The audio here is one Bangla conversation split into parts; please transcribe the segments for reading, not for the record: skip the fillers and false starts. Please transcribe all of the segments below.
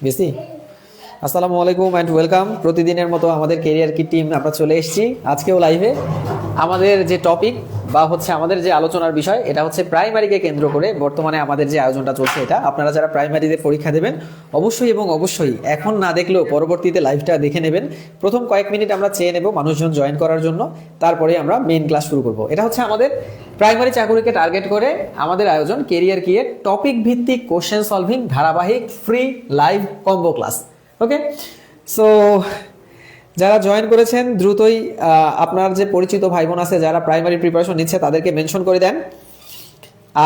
বেশি। আসসালামু আলাইকুম অ্যান্ড ওয়েলকাম। প্রতিদিনের মতো আমাদের কেরিয়ার কি টিম আমরা চলে এসেছি আজকেও লাইভে। আমাদের যে টপিক বা হচ্ছে আমাদের যে আলোচনার বিষয় এটা হচ্ছে প্রাইমারিকে কেন্দ্র করে বর্তমানে আমাদের যে আয়োজনটা চলছে এটা। আপনারা যারা প্রাইমারিতে পরীক্ষা দেবেন অবশ্যই এবং অবশ্যই এখন না দেখলেও পরবর্তীতে লাইভটা দেখে নেবেন। প্রথম কয়েক মিনিট আমরা চেয়ে নেব মানুষজন জয়েন করার জন্য, তারপরে আমরা মেইন ক্লাস শুরু করব। এটা হচ্ছে আমাদের প্রাইমারি চাকুরিকে টার্গেট করে আমাদের আয়োজন কেরিয়ার কি এর টপিক ভিত্তিক কোশ্চেন সলভিং ধারাবাহিক ফ্রি লাইভ কম্বো ক্লাস। ওকে, সো যারা জয়েন করেছেন দ্রুতই আপনার যে পরিচিত ভাই বোন আছে যারা প্রাইমারি প্রিপারেশন নিচ্ছে তাদেরকে মেনশন করে দেন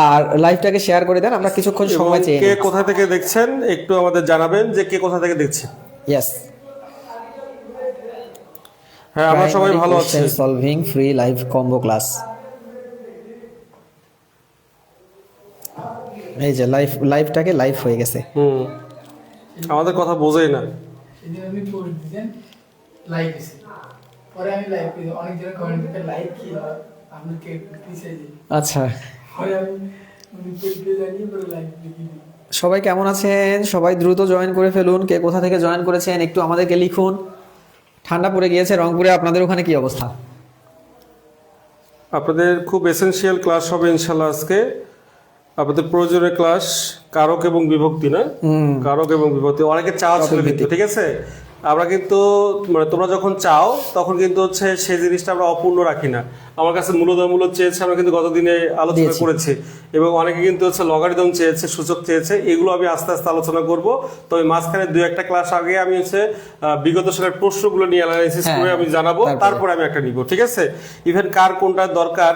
আর লাইভটাকে শেয়ার করে দেন। আমরা কিছুক্ষণ সময় চেয়ে কে কোথা থেকে দেখছেন একটু আমাদের জানাবেন যে কে কোথা থেকে দেখছেন। ইয়েস, হ্যাঁ আমরা সবাই ভালো আছি। Solving free live combo class, এই যে লাইভটাকে লাইভ হয়ে গেছে। আমাদের কথা বোঝেই না। আমি পোস্ট দিয়েছেন লাইক দিছি, পরে আমি লাইক করি, অনেক জন কমেন্ট করে লাইক কি হয় আপনাকে পিছিয়ে দিই। আচ্ছা, পরে আমি পেজে জানিয়ে পরে লাইক দিই। সবাই কেমন আছেন? সবাই দ্রুত জয়েন করে ফেলুন। কে কোথা থেকে জয়েন করেছেন একটু আমাদেরকে লিখুন। ঠান্ডা পড়ে গিয়েছে রংপুরে, আপনাদের ওখানে কি অবস্থা? আপনাদের খুব এসেনশিয়াল ক্লাস হবে ইনশাল্লাহ আজকে। আপনাদের প্রয়োজনীয় ক্লাস কারক এবং বিভক্তি, না কারক এবং বিভক্তি অনেকে চাওয়া ছিল কিন্তু, ঠিক আছে। আমরা কিন্তু মানে তোমরা যখন চাও তখন কিন্তু হচ্ছে সেই জিনিসটা আমরা অপূর্ণ রাখি না। আমার কাছে মূলধন চেয়েছে, আমরা কিন্তু গতদিনে আলোচনা করেছি, এবং অনেকে কিন্তু হচ্ছে লগারিদম চেয়েছে, সূচক চেয়েছে। এগুলো আমি আস্তে আস্তে আলোচনা করব। তবে মাঝখানে 2-1টা ক্লাস আগে আমি হচ্ছে বিগত সালের প্রশ্নগুলো নিয়ে অ্যানালাইসিস করে আমি জানাবো, তারপরে আমি একটা নিব, ঠিক আছে। ইভেন কার কোনটা দরকার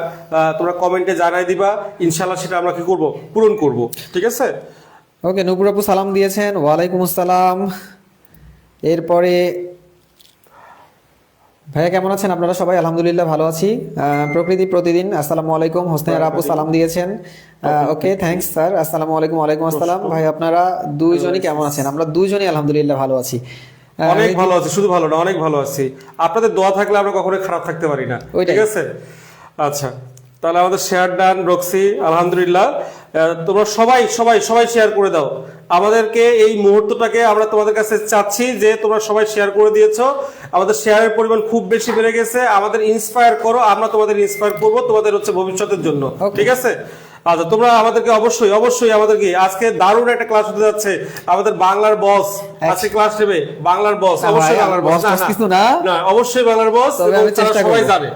তোমরা কমেন্টে জানাই দিবা, ইনশাল্লাহ সেটা আমরা কি করব, পূরণ করব, ঠিক আছে। ওকে, নূপুর আপু সালাম দিয়েছেন, ওয়ালাইকুম আসসালাম। এরপরে ভাইয়া কেমন আছেন আপনারা সবাই? আলহামদুলিল্লাহ ভালো আছি। প্রকৃতি প্রতিদিন আসসালামু আলাইকুম। হোসেন আপু সালাম দিয়েছেন। ওকে, থ্যাঙ্কস স্যার। আসসালামু আলাইকুম। ওয়ালাইকুম আসসালাম। ভাই আপনারা দুইজনই কেমন আছেন? আমরা দুইজনই আলহামদুলিল্লাহ ভালো আছি, অনেক ভালো আছি। শুধু ভালো না, অনেক ভালো আছি। আপনাদের দোয়া থাকলে আমরা কখনোই খারাপ থাকতে পারি না, ঠিক আছে। আচ্ছা, তাহলে আমাদের শেয়ার ডান রক্সি, আলহামদুলিল্লাহ। তোমরা সবাই সবাই সবাই শেয়ার করে দাও আমাদেরকে। এই মুহূর্তটাকে আমরা তোমাদের কাছে চাচ্ছি যে তোমরা সবাই শেয়ার করে দিয়েছো। আমাদের শেয়ারের পরিমাণ খুব বেশি বেড়ে গেছে। আমাদের ইন্সপায়ার করো, আমরা তোমাদের ইন্সপায়ার করবো তোমাদের হচ্ছে ভবিষ্যতের জন্য, ঠিক আছে। আচ্ছা, তোমরা আমাদেরকে অবশ্যই অবশ্যই আমাদেরকে আজকে দারুণ একটা ক্লাস হতে যাচ্ছে। আমাদের বাংলার বস আজকে ক্লাস নেবে। বাংলার বস, অবশ্যই বাংলার বস, না অবশ্যই বাংলার বস, সবাই জানে,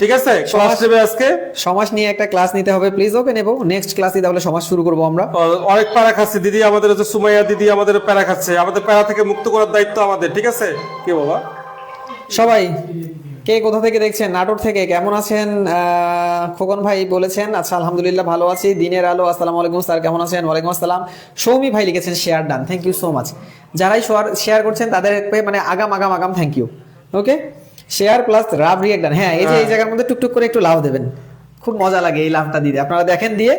ঠিক আছে। ক্লাস নেবে আজকে, সমাজ নিয়ে একটা ক্লাস নিতে হবে প্লিজ। ওকে, নেব নেক্সট ক্লাসে, তাহলে সমাজ শুরু করব আমরা। অনেক প্যারা খাচ্ছে দিদি, আমাদের হচ্ছে সুমাইয়া দিদি আমাদের প্যারা খাচ্ছে। আমাদের প্যারা থেকে মুক্ত করার দায়িত্ব আমাদের, ঠিক আছে। কে বাবা সবাই কে কোথা থেকে দেখছেন? নাটোর থেকে কেমন আছেন? খোকন ভাই বলেছেন আচ্ছা আলহামদুলিল্লাহ ভালো আছি। দিনের আলো আসসালামু আলাইকুম স্যার, কেমন আছেন? ওয়ালাইকুম আসসালাম। সৌমি ভাই লিখেছেন share done, thank you so much. যারাই শেয়ার করছেন তাদেরকে মানে আগাম thank you. Okay, share plus love react done. হ্যাঁ, এই যে এই জায়গার মধ্যে টুকটুক করে একটু লাভ দেবেন, খুব মজা লাগে এই লাভটা দিতে। আপনারা দেখেন দিয়ে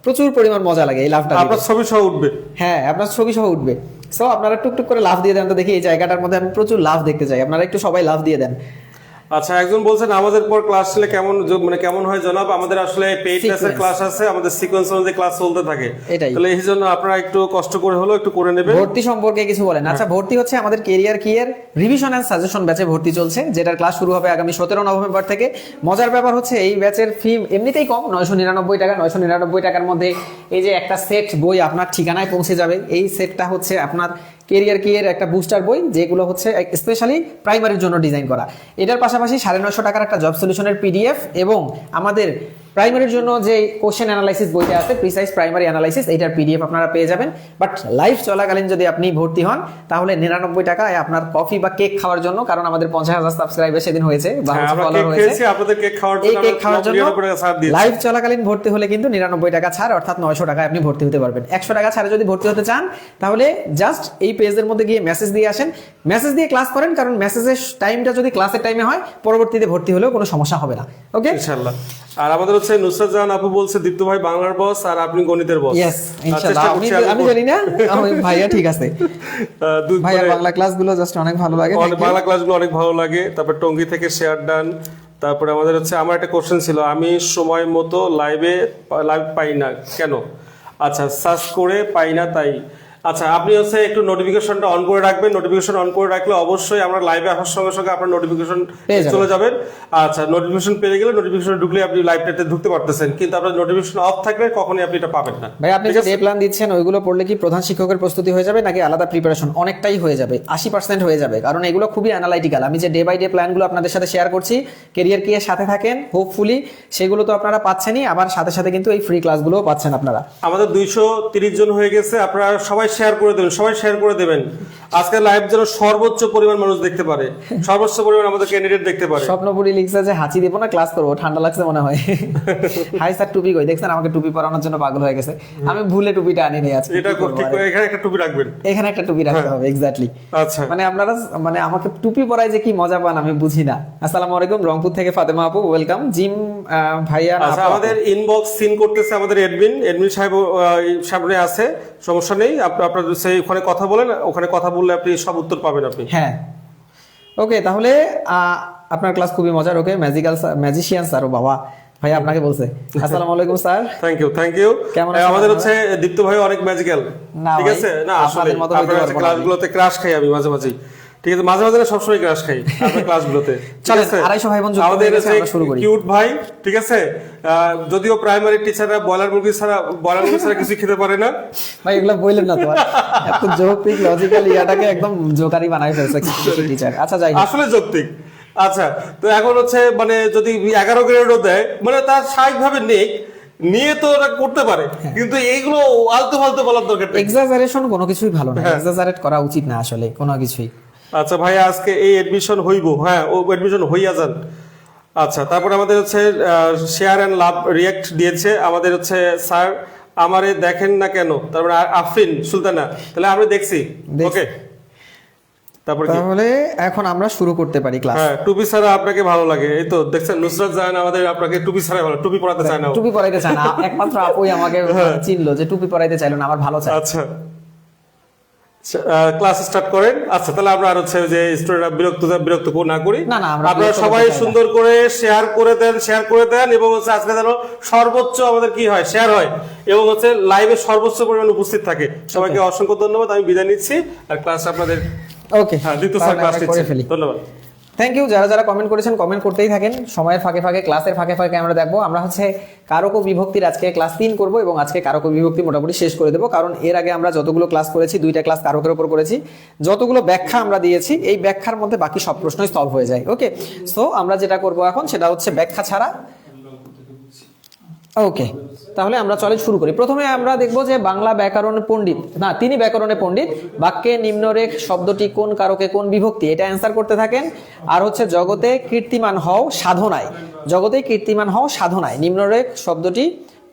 প্রচুর পরিমাণ মজা লাগে এই লাভটা। আপনার ছবি সহ উঠবে, হ্যাঁ আপনার ছবি সহ উঠবে। সো আপনারা টুকটুক করে লাভ দিয়ে দেন তো দেখি। এই জায়গাটার মধ্যে আমি প্রচুর লাভ দেখতে চাই, আপনারা একটু সবাই লাভ দিয়ে দেন। আচ্ছা, একজন বলছেন আমাদের পর ক্লাস চলে কেমন মানে কেমন হয় জনাব? আমাদের আসলে পেইড ক্লাসের ক্লাস আছে, আমাদের সিকোয়েন্স অনুযায়ী ক্লাস চলতে থাকে। তাহলে এই জন্য আপনারা একটু কষ্ট করে হলো একটু করে নেবেন। ভর্তি সম্পর্কে কিছু বলেন। আচ্ছা, ভর্তি হচ্ছে আমাদের কেরিয়ার কি এর রিভিশন এন্ড সাজেশন ব্যাচে ভর্তি চলছে, যেটার ক্লাস শুরু হবে আগামী 17 নভেম্বর থেকে। মজার ব্যাপার হচ্ছে এই ব্যাচের ফি এমনিতেই কম, 999 টাকা। 999 টাকার মধ্যে এই যে একটা সেট বই আপনার ঠিকানায় পৌঁছে যাবে। এই সেটটা হচ্ছে আপনার কেরিয়ার কি এর একটা বুস্টার বই, যেগুলো হচ্ছে স্পেশালি প্রাইমারির জন্য ডিজাইন করা। এটার পাশাপাশি 950 টাকার একটা জব সলিউশনের পিডিএফ এবং আমাদের প্রাইমারির জন্য যে কোশ্চেন অ্যানালাইসিস বইটা আছে, প্রিসাইজ প্রাইমারি অ্যানালাইসিস, এইটার পিডিএফ আপনারা পেয়ে যাবেন। বাট লাইভ চলাকালীন যদি আপনি ভর্তি হন তাহলে 99 টাকায় আপনার কফি বা কেক খাওয়ার জন্য, কারণ আমাদের 50,000 সাবস্ক্রাইবার সেদিন হয়েছে বা ফলোয়ার হয়েছে, আপনাদের কেক খাওয়ার জন্য লাইভ চলাকালীন ভর্তি হলে কিন্তু 99 টাকা ছাড়, অর্থাৎ 900 টাকায় আপনি ভর্তি হতে পারবেন। 100 টাকা ছাড়ে যদি ভর্তি হতে চান তাহলে জাস্ট এই পেজের মধ্যে গিয়ে মেসেজ দিয়ে আসেন, মেসেজ দিয়ে ক্লাস করেন, কারণ মেসেজের টাইমটা যদি ক্লাসের টাইমে হয় পরবর্তীতে ভর্তি হলেও কোনো সমস্যা হবে না। ওকে, ইনশাআল্লাহ। আর আমাদের হচ্ছে নুসরাত জাহান আপু বলছে দীপ্ত ভাই বাংলার বস আর আপনি গণিতের বস। ইয়েস, ইনশাআল্লাহ। আমি জানি না, আমি ভাইয়া ঠিক আছে। ভাইয়া বাংলা ক্লাসগুলো জাস্ট অনেক ভালো লাগে, বাংলা ক্লাসগুলো অনেক ভালো লাগে। তারপর টঙ্গী থেকে শেয়ার ডান। তারপরে আমাদের হচ্ছে আমার একটা কোশ্চেন ছিল, আমি সময় মতো লাইভ পাই না কেন? আচ্ছা, সার্চ করে পাই না তাই। আচ্ছা, আপনি হচ্ছে একটু নোটিফিকেশনটা অন করে রাখবেন। নোটিফিকেশন অন করে রাখলে অবশ্যই আমরা লাইভে আসার সঙ্গে সঙ্গে আপনার নোটিফিকেশন পেয়ে যাবেন। চলে যাবেন। আচ্ছা, নোটিফিকেশন পেয়ে গেলে নোটিফিকেশন ঢুকলে আপনি লাইভটাতে ঢুকতে পারতেছেন, কিন্তু আপনার নোটিফিকেশন অফ থাকলে কখনোই আপনি এটা পাবেন না। ভাই আপনি যে ডে প্ল্যান দিচ্ছেন ওইগুলো পড়লে কি প্রধান শিক্ষকের প্রস্তুতি হয়ে যাবে নাকি আলাদা প্রিপারেশন? অনেকটাই হয়ে যাবে, 80% হয়ে যাবে, কারণ এগুলো খুবই অ্যানালাইটিক্যাল। আমি যে ডে বাই ডে প্ল্যানগুলো আপনাদের সাথে শেয়ার করছি, কেরিয়ার কি এর সাথে থাকেন হোপফুলি সেগুলো তো আপনারা পাচ্ছেনই, আবার সাথে সাথে কিন্তু এই ফ্রি ক্লাসগুলোও পাচ্ছেন আপনারা। আমাদের 230 জন হয়ে গেছে, আপনারা সবাই শেয়ার করে দেবেন, সবাই শেয়ার করে দেবেন। আজকে লাইভ যেন সর্বোচ্চ পরিমাণ মানুষ দেখতে পারে, সর্বোচ্চ পরিমাণ আমাদের ক্যান্ডিডেট দেখতে পারে। স্বপ্নপুরি লিখছে যে হাঁচি দেবো না, ক্লাস করবো, ঠান্ডা লাগছে মনে হয়। হাই স্যার টুপি কই? দেখছেন আমাকে টুপি পরানোর জন্য পাগল হয়ে গেছে, আমি ভুলে টুপিটা আনি নি আজকে। এটা ঠিক করে এখানে একটা টুপি রাখবেন, এখানে একটা টুপি রাখতে হবে, এক্স্যাক্টলি। আচ্ছা, মানে আপনারা মানে আমাকে টুপি পরায় যে কি মজা পান আমি বুঝি না। আসসালামু আলাইকুম, রংপুর থেকে ফাতেমা আপু, ওয়েলকাম। জিম ভাইয়া না আচ্ছা, আপু? আমাদের ইনবক্স সিন করতেছে আমাদের এডমিন সাহেব সামনে আছে, সমস্যা নেই। আপনার সেই ওখানে কথা বলেন, ওখানে কথা বললে আপনি সব উত্তর পাবেন আপনি। হ্যাঁ, ওকে। তাহলে আপনার ক্লাস খুবই মজার। ওকে, ম্যাজিশিয়ান স্যার, ও বাবা ভাই আপনাকে বলছে। আসসালামু আলাইকুম স্যার। Thank you. কেমন আছেন আমাদের আপনারা? হচ্ছে দীপ্ত ভাই অনেক ম্যাজিক্যাল, না ঠিক ভাই, আছে। না আসলে আপনাদের মতো হইতে আপনার পারবো না। ক্লাসগুলোতে ক্রাশ খাই আমি মাঝে মাঝে, ঠিক আছে, মাঝে মাঝে না, সবসময় ক্রাশ খাই আপনার ক্লাসগুলোতে, ঠিক চলেন, আছে। 250 ভাই বোন যুক্ত আমাদের হয়ে গেছে, আমরা শুরু করি। কিউট ভাই, ঠিক আছে। যদিও প্রাইমারি টিচাররা ব্রয়লার মুরগি ছাড়া কিছু খেতে পারে না। ভাই এগুলো বললেন না তো আর। এত যৌক্তিক লজিক্যাল ইয়াটাকে একদম জোকারি বানাই ফেলছে টিচার। আচ্ছা যাই হোক। আসলে যৌক্তিক। আচ্ছা, তো এখন হচ্ছে মানে যদি 11 গ্রেডও দেয়, মানে তার স্বাভাবিকভাবে নিয়ে তো ওরা করতে পারে, কিন্তু এইগুলো আলতু ফালতু বলার দরকার নেই। এক্সাজারেশন কোনো কিছুই ভালো না, এক্সাজারেট করা উচিত না আসলে কোনো কিছুই। আচ্ছা ভাই, আজকে এই এডমিশন হইব, হ্যাঁ ও এডমিশন হইয়া যান। আচ্ছা, তারপর আমাদের হচ্ছে শেয়ার অ্যান্ড লাভ রিয়াক্ট দিয়েছে আমাদের হচ্ছে স্যার আমারে দেখেন না কেন, তারপরে আফরিন সুলতানা, তাহলে আমরা দেখছি। ওকে, তারপর কি? তাহলে এখন আমরা শুরু করতে পারি ক্লাস। হ্যাঁ, টুপি ছাড়া আপনাকে ভালো লাগে, এই তো দেখছেন নুসরাত জাহান আমাদের আপনাকে টুপি ছাড়া ভালো, টুপি পরাতে চায় না ও। টুপি পরাইতে চায় না, একমাত্র আপুই আমাকে চিনলো যে টুপি পরাইতে চাইলো না, আমার ভালো চাই। আচ্ছা, ক্লাস স্টার্ট করেন। আচ্ছা, তাহলে আমরা আর হচ্ছে যে স্টুডেন্টরা বিরক্ত না করি, না, আমরা আপনারা বিরক্ত সবাই করতে চাই না। সুন্দর করে শেয়ার করে দেন এবং হচ্ছে আজকে যেন সর্বোচ্চ আমাদের কি হয়, শেয়ার হয় এবং হচ্ছে লাইভে সর্বোচ্চ পরিমাণ উপস্থিত থাকে। সবাইকে অসংখ্য ধন্যবাদ, আমি বিদায় নিচ্ছি। আর ক্লাস আপনাদের ওকে, দ্বিতীয় স্যার ক্লাস নিচ্ছে, ধন্যবাদ। Thank you. যারা কমেন্ট করেছেন, কমেন্ট করতেই থাকেন, সময়ের ফাঁকে ফাঁকে ক্লাসের ফাঁকে ফাঁকে আমরা দেখবো। আমরা হচ্ছে কারক ও বিভক্তির আজকে ক্লাস 3 করব এবং আজকে কারক ও বিভক্তি মোটামুটি শেষ করে দেবো, কারণ এর আগে আমরা যতগুলো ক্লাস করেছি 2টা ক্লাস কারকের উপর করেছি, যতগুলো ব্যাখ্যা আমরা দিয়েছি এই ব্যাখ্যার মধ্যে বাকি সব প্রশ্নই সলভ হয়ে যায়। ওকে, সো আমরা যেটা করব এখন সেটা হচ্ছে ব্যাখ্যা ছাড়া। ওকে, তাহলে আমরা চলে শুরু করি। প্রথমে আমরা দেখবো যে বাংলা ব্যাকরণ পণ্ডিত, না তিনি ব্যাকরণে পণ্ডিত, বাক্যে নিম্নরেখ শব্দটি কোন কারকে কোন বিভক্তি, এটা অ্যান্সার করতে থাকেন। আর হচ্ছে জগতে কীর্তিমান হও সাধনায়, জগতে কীর্তিমান হও সাধনায়, নিম্নরেখ শব্দটি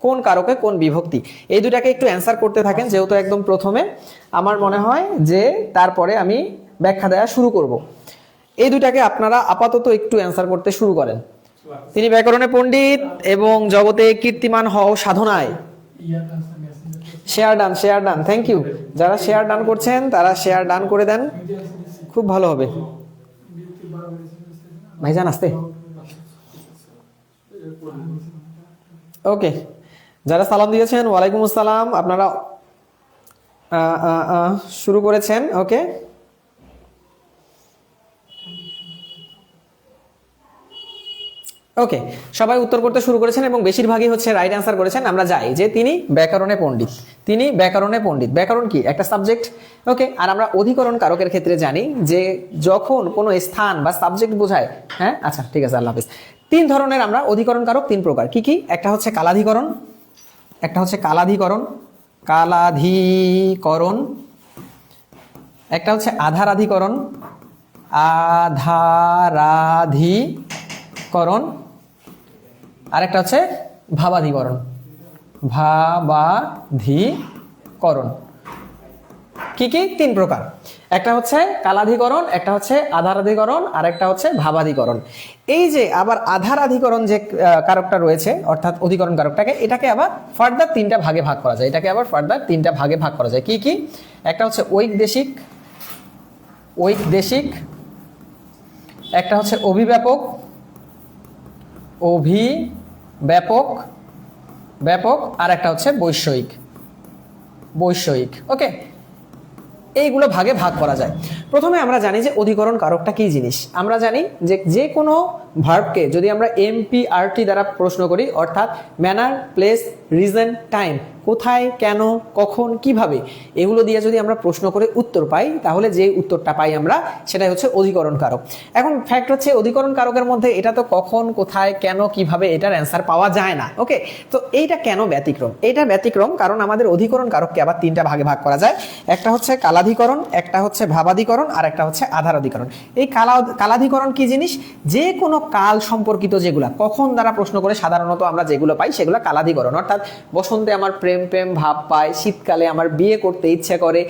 কোন কারকে কোন বিভক্তি, এই দুটাকে একটু অ্যান্সার করতে থাকেন, যেহেতু একদম প্রথমে আমার মনে হয় যে তারপরে আমি ব্যাখ্যা দেওয়া শুরু করব। এই দুটাকে আপনারা আপাতত একটু অ্যান্সার করতে শুরু করেন। তিনি ব্যাকরণে পণ্ডিত এবং জগতে কীর্তিমান হও সাধনায়। Share done, thank you. যারা শেয়ার ডান করছেন তারা শেয়ার ডান করে দেন, খুব ভালো হবে। ভাইজান আসতে। ওকে, যারা সালাম দিয়েছেন ওয়ালাইকুম আসসালাম, আপনারা শুরু করেছেন। ওকে, ওকে, সবাই উত্তর করতে শুরু করেছেন এবং বেশিরভাগই হচ্ছে রাইট অ্যান্সার করেছেন। আমরা যাই যে তিনি ব্যাকরণে পণ্ডিত, তিনি ব্যাকরণে পণ্ডিত। ব্যাকরণ কি? একটা সাবজেক্ট। ওকে, আর আমরা অধিকরণ কারকের ক্ষেত্রে জানি যে যখন কোনো স্থান বা সাবজেক্ট বোঝায়, হ্যাঁ আচ্ছা ঠিক আছে, আল্লাহ হাফিজ। 3 ধরনের আমরা অধিকরণ কারক, 3 প্রকার। কি কি? একটা হচ্ছে কালাধিকরণ, একটা হচ্ছে কালাধিকরণ, একটা হচ্ছে আধারাধিকরণ, আর একটা হচ্ছে ভাবাধিকরণ। কি কি? 3 প্রকার। একটা হচ্ছে কালাধিকরণ, একটা হচ্ছে আধারাধিকরণ, আর একটা হচ্ছে ভাবাধিকরণ। এই যে আবার আধারাধিকরণ যে কারকটা রয়েছে, অর্থাৎ অধিকরণ কারকটাকে, এটাকে আবার ফার্দার 3টা ভাগে ভাগ করা যায়। কি কি? একটা হচ্ছে ঐকদেশিক, একটা হচ্ছে অভিব্যাপক, আর একটা হচ্ছে বৈষয়িক। ওকে, এইগুলো ভাগে ভাগ করা যায়। প্রথমে আমরা জানি যে অধিকরণ কারকটা কি জিনিস। আমরা জানি যে যে কোনো ভার্বকে যদি আমরা এমপিআরটি দ্বারা প্রশ্ন করি, অর্থাৎ ম্যানার, প্লেস, রিজন, টাইম, কোথায়, কেন, কখন, কিভাবে, এগুলো দিয়ে যদি আমরা প্রশ্ন করে উত্তর পাই, তাহলে যে উত্তরটা পাই আমরা সেটাই হচ্ছে অধিকরণ কারক। এখন ফ্যাক্ট হচ্ছে অধিকরণ কারকের মধ্যে এটা তো কখন, কোথায়, কেন, কিভাবে এটার অ্যান্সার পাওয়া যায় না। ওকে, তো এইটা কেন ব্যতিক্রম? এটা ব্যতিক্রম কারণ আমাদের অধিকরণ কারককে আবার তিনটা ভাগে ভাগ করা যায়। একটা হচ্ছে কালাধিকরণ, একটা হচ্ছে ভাবাধিকরণ, আর একটা হচ্ছে আধারাধিকরণ। এই কালাধিকরণ কি জিনিস? যে কোনো কাল সম্পর্কিত যেগুলা কখন দ্বারা প্রশ্ন করে সাধারণত আমরা যেগুলো পাই সেগুলো কালাধিকরণ, অর্থাৎ বসন্তে আমার প্রেম প্রেম ভাব পায়, শীতকালে আমার বিয়ে করতে ইচ্ছে করে,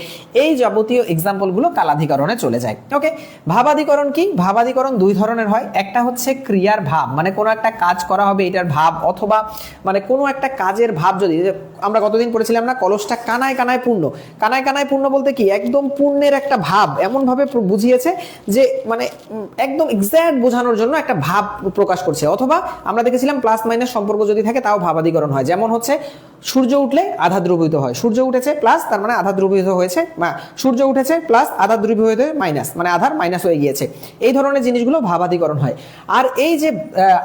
এই যাবতীয় এক্সাম্পলগুলো কালাধিকরণে চলে যায়। ওকে, ভাবাধিকরণ কি? ভাবাধিকরণ দুই ধরনের হয়। একটা হচ্ছে ক্রিয়ার ভাব, মানে কোনো একটা কাজ করা হবে এটার ভাব, অথবা মানে কোনো একটা কাজের ভাব। যদি আমরা কতদিন পড়েছিলাম না, কলসটা কানায় কানায় পূর্ণ। কানায় কানায় পূর্ণ বলতে কি? একদম পূর্ণের একটা ভাব এমনভাবে বুঝিয়েছে যে মানে একদম এক্স্যাক্ট বোঝানোর জন্য একটা ভাব প্রকাশ করছে। অথবা আমরা দেখেছিলাম প্লাস মাইনাস সম্পর্ক যদি থাকে তাও ভাবাধিকরণ হয়। যেমন হচ্ছে সূর্য উঠলে আধা দ্রবীভূত হয়, সূর্য উঠেছে প্লাস তার মানে আধা দ্রবীভূত হয়েছে, সূর্য উঠেছে প্লাস আধা দ্রবীভূত মাইনাস মানে আধার মাইনাস হয়ে গিয়েছে। এই ধরনের জিনিসগুলো ভাবাধিকরণ হয়। আর এই যে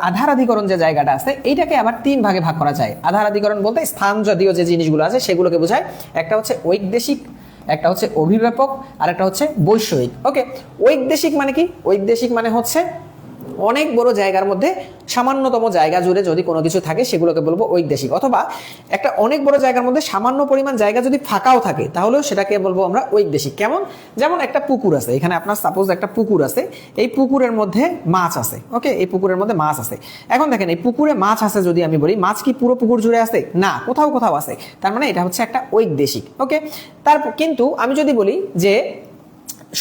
আধারাধিকরণ যে জায়গাটা আছে এইটাকে আবার তিন ভাগে ভাগ করা যায়। আধারাধিকরণ বলতে স্থান জাতীয় যে জিনিসগুলো আছে সেগুলোকে বোঝায়। একটা হচ্ছে ঐকদেশিক, একটা হচ্ছে অভিব্যাপক, আর একটা হচ্ছে বৈষয়িক। ওকে, ঐকদেশিক মানে কি? ঐকদেশিক মানে হচ্ছে অনেক বড় জায়গার মধ্যে সামান্যতম জায়গা জুড়ে যদি কোনো কিছু থাকে সেগুলোকে বলবো ঐকদেশিক। অথবা একটা অনেক বড় জায়গার মধ্যে সামান্য পরিমাণ জায়গা যদি ফাঁকাও থাকে তাহলেও সেটাকে বলবো আমরা ঐকদেশিক। কেমন? যেমন একটা পুকুর আছে, এখানে আপনার সাপোজ একটা পুকুর আছে, এই পুকুরের মধ্যে মাছ আছে। ওকে, এই পুকুরের মধ্যে মাছ আছে। এখন দেখেন এই পুকুরে মাছ আছে যদি আমি বলি, মাছ কি পুরো পুকুর জুড়ে আছে? না, কোথাও কোথাও আছে। তার মানে এটা হচ্ছে একটা ঐকদেশিক। ওকে, তারপর কিন্তু আমি যদি বলি যে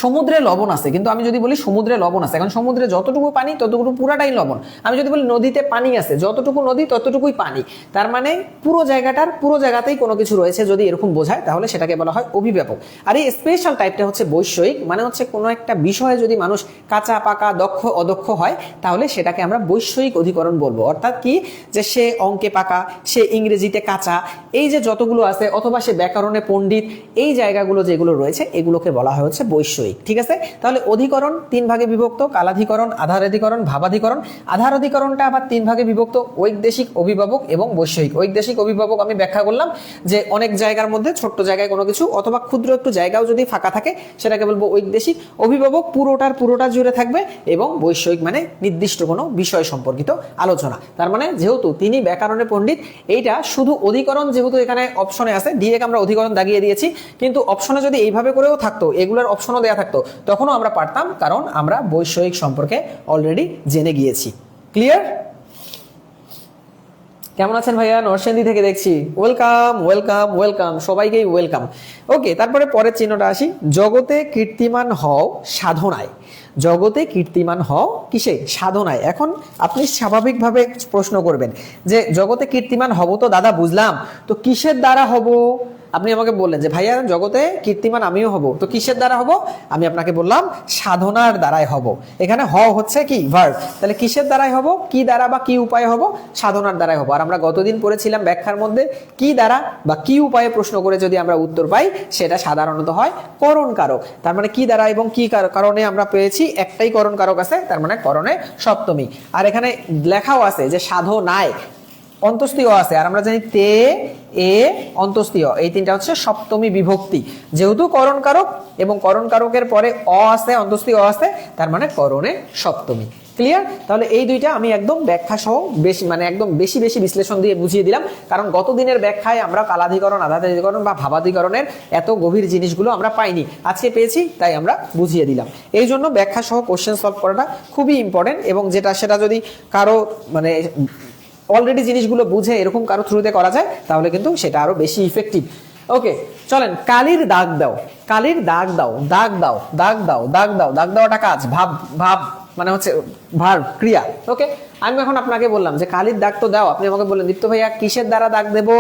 সমুদ্রে লবণ আছে, কিন্তু আমি যদি বলি সমুদ্রে লবণ আছে, এখন সমুদ্রে যতটুকু পানি ততটুকু পুরাটাই লবণ। আমি যদি বলি নদীতে পানি আছে, যতটুকু নদী ততটুকুই পানি। তার মানে পুরো জায়গাতেই কোনো কিছু রয়েছে যদি এরকম বোঝায় তাহলে সেটাকে বলা হয় অভিব্যাপক। আর এই স্পেশাল টাইপটা হচ্ছে বৈষয়িক, মানে হচ্ছে কোনো একটা বিষয়ে যদি মানুষ কাঁচা পাকা দক্ষ অদক্ষ হয় তাহলে সেটাকে আমরা বৈষয়িক অধিকরণ বলবো। অর্থাৎ কি? যে সে অঙ্কে পাকা, সে ইংরেজিতে কাঁচা, এই যে যতগুলো আছে, অথবা সে ব্যাকরণে পণ্ডিত, এই জায়গাগুলো যেগুলো রয়েছে এগুলোকে বলা হয় হচ্ছে বৈষয়িক। ঠিক আছে, তাহলে অধিকরণ তিন ভাগে বিভক্ত: কালাধিকরণ, আধারাধিকরণ, ভাবাধিকরণ। আধারাধিকরণটা আবার তিন ভাগে বিভক্ত: ঐকদেশিক, অভিভাবক এবং বৈষয়িক। ঐকদেশিক অভিভাবক আমি ব্যাখ্যা করলাম যে অনেক জায়গার মধ্যে ছোট্ট জায়গায় কোনো কিছু অথবা ক্ষুদ্র একটু জায়গাও যদি ফাঁকা থাকে সেটাকে বলবো ঐকদেশিক। অভিভাবক পুরোটা জুড়ে থাকবে, এবং বৈষয়িক মানে নির্দিষ্ট কোনো বিষয় সম্পর্কিত আলোচনা। তার মানে যেহেতু তিনি ব্যাকরণে পণ্ডিত, এইটা শুধু অধিকরণ যেহেতু এখানে অপশনে আছে, ডিরেক্ট আমরা অধিকরণ দাগিয়ে দিয়েছি, কিন্তু অপশনে যদি এইভাবে করেও থাকতো, এগুলোর অপশনও দেয়া থাকতো, তখনও আমরা পারতাম, কারণ আমরা বৈষয়িক সম্পর্কে অলরেডি জেনে গিয়েছি। ক্লিয়ার? কেমন আছেন ভাইয়া? নরসিংদী থেকে দেখছি। ওয়েলকাম ওয়েলকাম ওয়েলকাম, সবাইকেই ওয়েলকাম। ওকে, তারপরে পরের চিহ্নটা আসি। জগতে কীর্তিমান হও সাধনায়। জগতে কীর্তিমান হও কিসে? সাধনায়। এখন আপনি স্বাভাবিকভাবে প্রশ্ন করবেন যে জগতে কীর্তিমান হব তো দাদা বুঝলাম, তো কিসের দ্বারা হব? আপনি আমাকে বললেন যে ভাইয়া জগতে কীর্তিমান আমিও হব, তো কিসের দ্বারা হব? আমি আপনাকে বললাম সাধনার দ্বারাই হব। এখানে হ হচ্ছে কি? ভার্ব। তাহলে কিসের দ্বারাই হব? কি দ্বারা বা কি উপায়ে হব? সাধনার দ্বারাই হব। আর আমরা গতদিন পড়েছিলাম ব্যাখ্যার মধ্যে কি দ্বারা বা কি উপায়ে প্রশ্ন করে যদি আমরা উত্তর পাই সেটা সাধারণত হয় করণ কারক। তার মানে কি দ্বারা এবং কি কারণে আমরা পেয়েছি একটাই করণ কারক আছে, তার মানে করণে সপ্তমী। আর এখানে লেখাও আছে যে সাধনায় অন্তস্তীয় আছে, আর আমরা জানি তে এ অন্তস্তীয়, এই তিনটা হচ্ছে সপ্তমী বিভক্তি। যেহেতু করণ কারক এবং করণ কারকের পরে অ আছে, অন্তস্তীয় অ আছে, তার মানে করণে সপ্তমী। ক্লিয়ার? তাহলে এই দুইটা আমি একদম ব্যাখ্যা সহ বেশি মানে একদম বেশি বিশ্লেষণ দিয়ে বুঝিয়ে দিলাম, কারণ গত দিনের ব্যাখ্যায় আমরা কালাধিকরণ, আধারাধিকরণ বা ভাবাধিকরণের এত গভীর জিনিসগুলো আমরা পাইনি, আজকে পেয়েছি, তাই আমরা বুঝিয়ে দিলাম। এই জন্য ব্যাখ্যা সহ কোশ্চেন সলভ করাটা খুবই ইম্পর্টেন্ট, এবং সেটা যদি কারো মানে অলরেডি জিনিসগুলো বুঝে এরকম কারো থ্রুতে করা যায় তাহলে কিন্তু সেটা আরো বেশি ইফেক্টিভ। ওকে, চলেন। কালির দাগ দাও, কালির দাগ দাও, দাগ দাও, দাগ দাও, দাগ দাও। দাগ দেওয়াটা কাজ, ভাব মানে হচ্ছে ভার্ব, ক্রিয়া। ওকে, আমি এখন আপনাকে বললাম যে কালির দাগ তো দাও, আপনি আমাকে বললেন দীপ্ত ভাইয়া কিসের দ্বারা দাগ দেবো?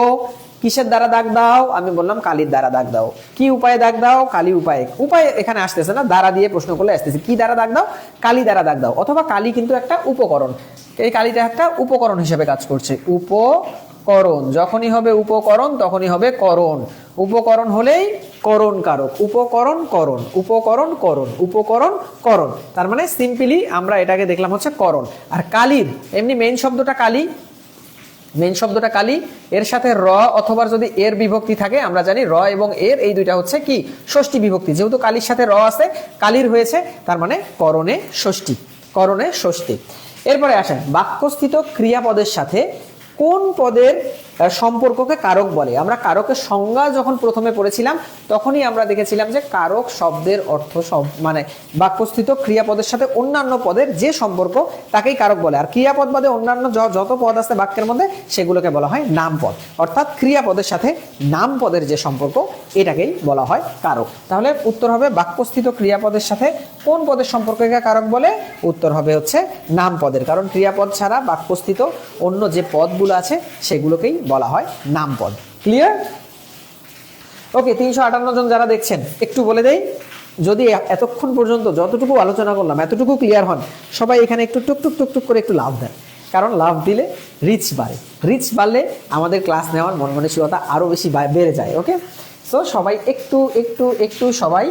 কিসের দ্বারা দাগ দাও? আমি বললাম কালির দ্বারা দাগ দাও। কি উপায়ে দাগ দাও? কালি উপায়ে। উপায় এখানে আসতেছে না, দ্বারা দিয়ে প্রশ্ন করলে আসতেছে। কি দ্বারা দাগ দাও? কালি দ্বারা দাগ দাও। অথবা কালি কিন্তু একটা উপকরণ, এই কালিটা একটা উপকরণ হিসেবে কাজ করছে। করণ, যখনই হবে উপকরণ তখনই হবে করণ, উপকরণ হলেই করণ কারক, উপকরণ করণ, উপকরণ করণ, উপকরণ করণ। তার মানে সিম্পলি আমরা এটাকে দেখলাম হচ্ছে করণ। আর কালির এমনি মেইন শব্দটা কালি, মেইন শব্দটা কালি, এর সাথে র অথবা যদি এর বিভক্তি থাকে, আমরা জানি র এবং এর এই দুইটা হচ্ছে কি ষষ্ঠী বিভক্তি, যেহেতু কালির সাথে র আছে কালির হয়েছে, তার মানে করণে ষষ্ঠী, করণে ষষ্ঠী। এরপরে আসেন বাক্যস্থিত ক্রিয়াপদের সাথে কোন পদের সম্পর্ককে কারক বলে। আমরা কারকের সংজ্ঞা যখন প্রথমে পড়েছিলাম তখনই আমরা দেখেছিলাম যে কারক শব্দের অর্থ সব মানে বাক্যস্থিত ক্রিয়াপদের সাথে অন্যান্য পদের যে সম্পর্ক তাকেই কারক বলে। আর ক্রিয়াপদ বাদে অন্যান্য যত পদ আছে বাক্যের মধ্যে সেগুলোকে বলা হয় নামপদ, অর্থাৎ ক্রিয়াপদের সাথে নাম পদের যে সম্পর্ক এটাকেই বলা হয় কারক। তাহলে উত্তর হবে বাক্যস্থিত ক্রিয়াপদের সাথে কোন পদের সম্পর্ককে কারক বলে, উত্তর হবে হচ্ছে নাম পদের, কারণ ক্রিয়াপদ ছাড়া বাক্যস্থিত অন্য যে পদগুলো আছে সেগুলোকেই বলা হয় নামপদ। ক্লিয়ার? ওকে, 358 জন যারা দেখছেন একটু বলে দেই, যদি এতক্ষণ পর্যন্ত যতটুকু আলোচনা করলাম এতটুকু ক্লিয়ার হন, সবাই এখানে একটু টুকটুক টুকটুক করে একটু লাভ দেন, কারণ লাভ দিলে রিচ বাড়ে, রিচ বাড়লে আমাদের ক্লাস নেওয়ার মন মানসিকতা আরো বেশি বেড়ে যায়। ওকে, সো সবাই একটু একটু একটু সবাই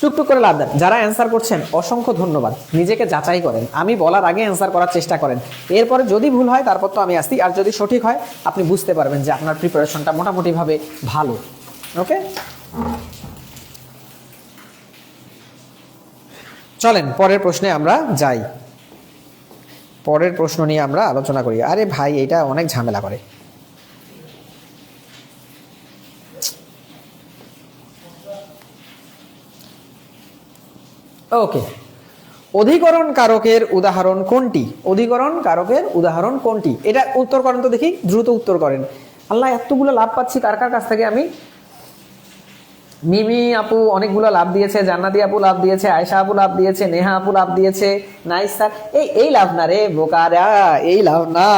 টুকটুক করে লাভ দেন। যারা অ্যান্সার করছেন অসংখ্য ধন্যবাদ, নিজেকে যাচাই করেন, আমি বলার আগে অ্যান্সার করার চেষ্টা করেন, এরপরে যদি ভুল হয় তারপর তো আমি আসছি, আর যদি সঠিক হয় আপনি বুঝতে পারবেন যে আপনার প্রিপারেশনটা মোটামুটিভাবে ভালো। ওকে, চলেন পরের প্রশ্নে আমরা যাই, পরের প্রশ্ন নিয়ে আমরা আলোচনা করি। আরে ভাই এটা অনেক ঝামেলা করে। ওকে, অধিকরণ কারকের উদাহরণ কোনটি? অধিকরণ কারকের উদাহরণ কোনটি? এটা উত্তর করেন তো দেখি, দ্রুত উত্তর করেন। আল্লাহ, এতগুলো লাভ পাচ্ছি কার কার কাছ থেকে আমি? মিমি আপু অনেকগুলো লাভ দিয়েছে, জান্নাতি আপু লাভ দিয়েছে, আয়েশা আপু লাভ দিয়েছে, নেহা আপু লাভ দিয়েছে, নাইস স্যার। এই লাভ না রে বোকারা, এই লাভ না,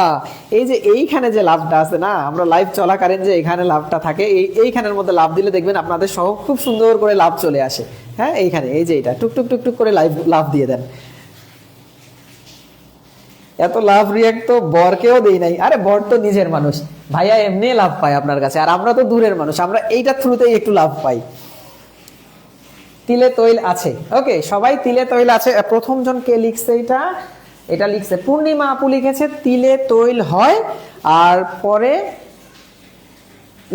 এই যে এইখানে যে লাভটা আছে না, আমরা লাইভ চলাকালীন যে এখানে লাভটা থাকে, এইখানের মধ্যে লাভ দিলে দেখবেন আপনাদের সহ খুব সুন্দর করে লাভ চলে আসে। হ্যাঁ, এইখানে এই যে এটা টুকটুক টুকটুক করে লাভ দিয়ে দেন। এত লাভ রিয়াক্ট তো বরকেও দেই নাই। আরে বর তো নিজের মানুষ, ভাইয়া এমনি লাভ পায় আপনার কাছে, আর আমরা তো দূরের মানুষ, আমরা এইটার থ্রুতেই একটু লাভ পাই। তিলে তৈল আছে, ওকে, সবাই তিলে তৈল আছে। প্রথম জন কে লিখছে এটা লিখছে পূর্ণিমা আপু লিখেছে তিলে তৈল হয়, আর পরে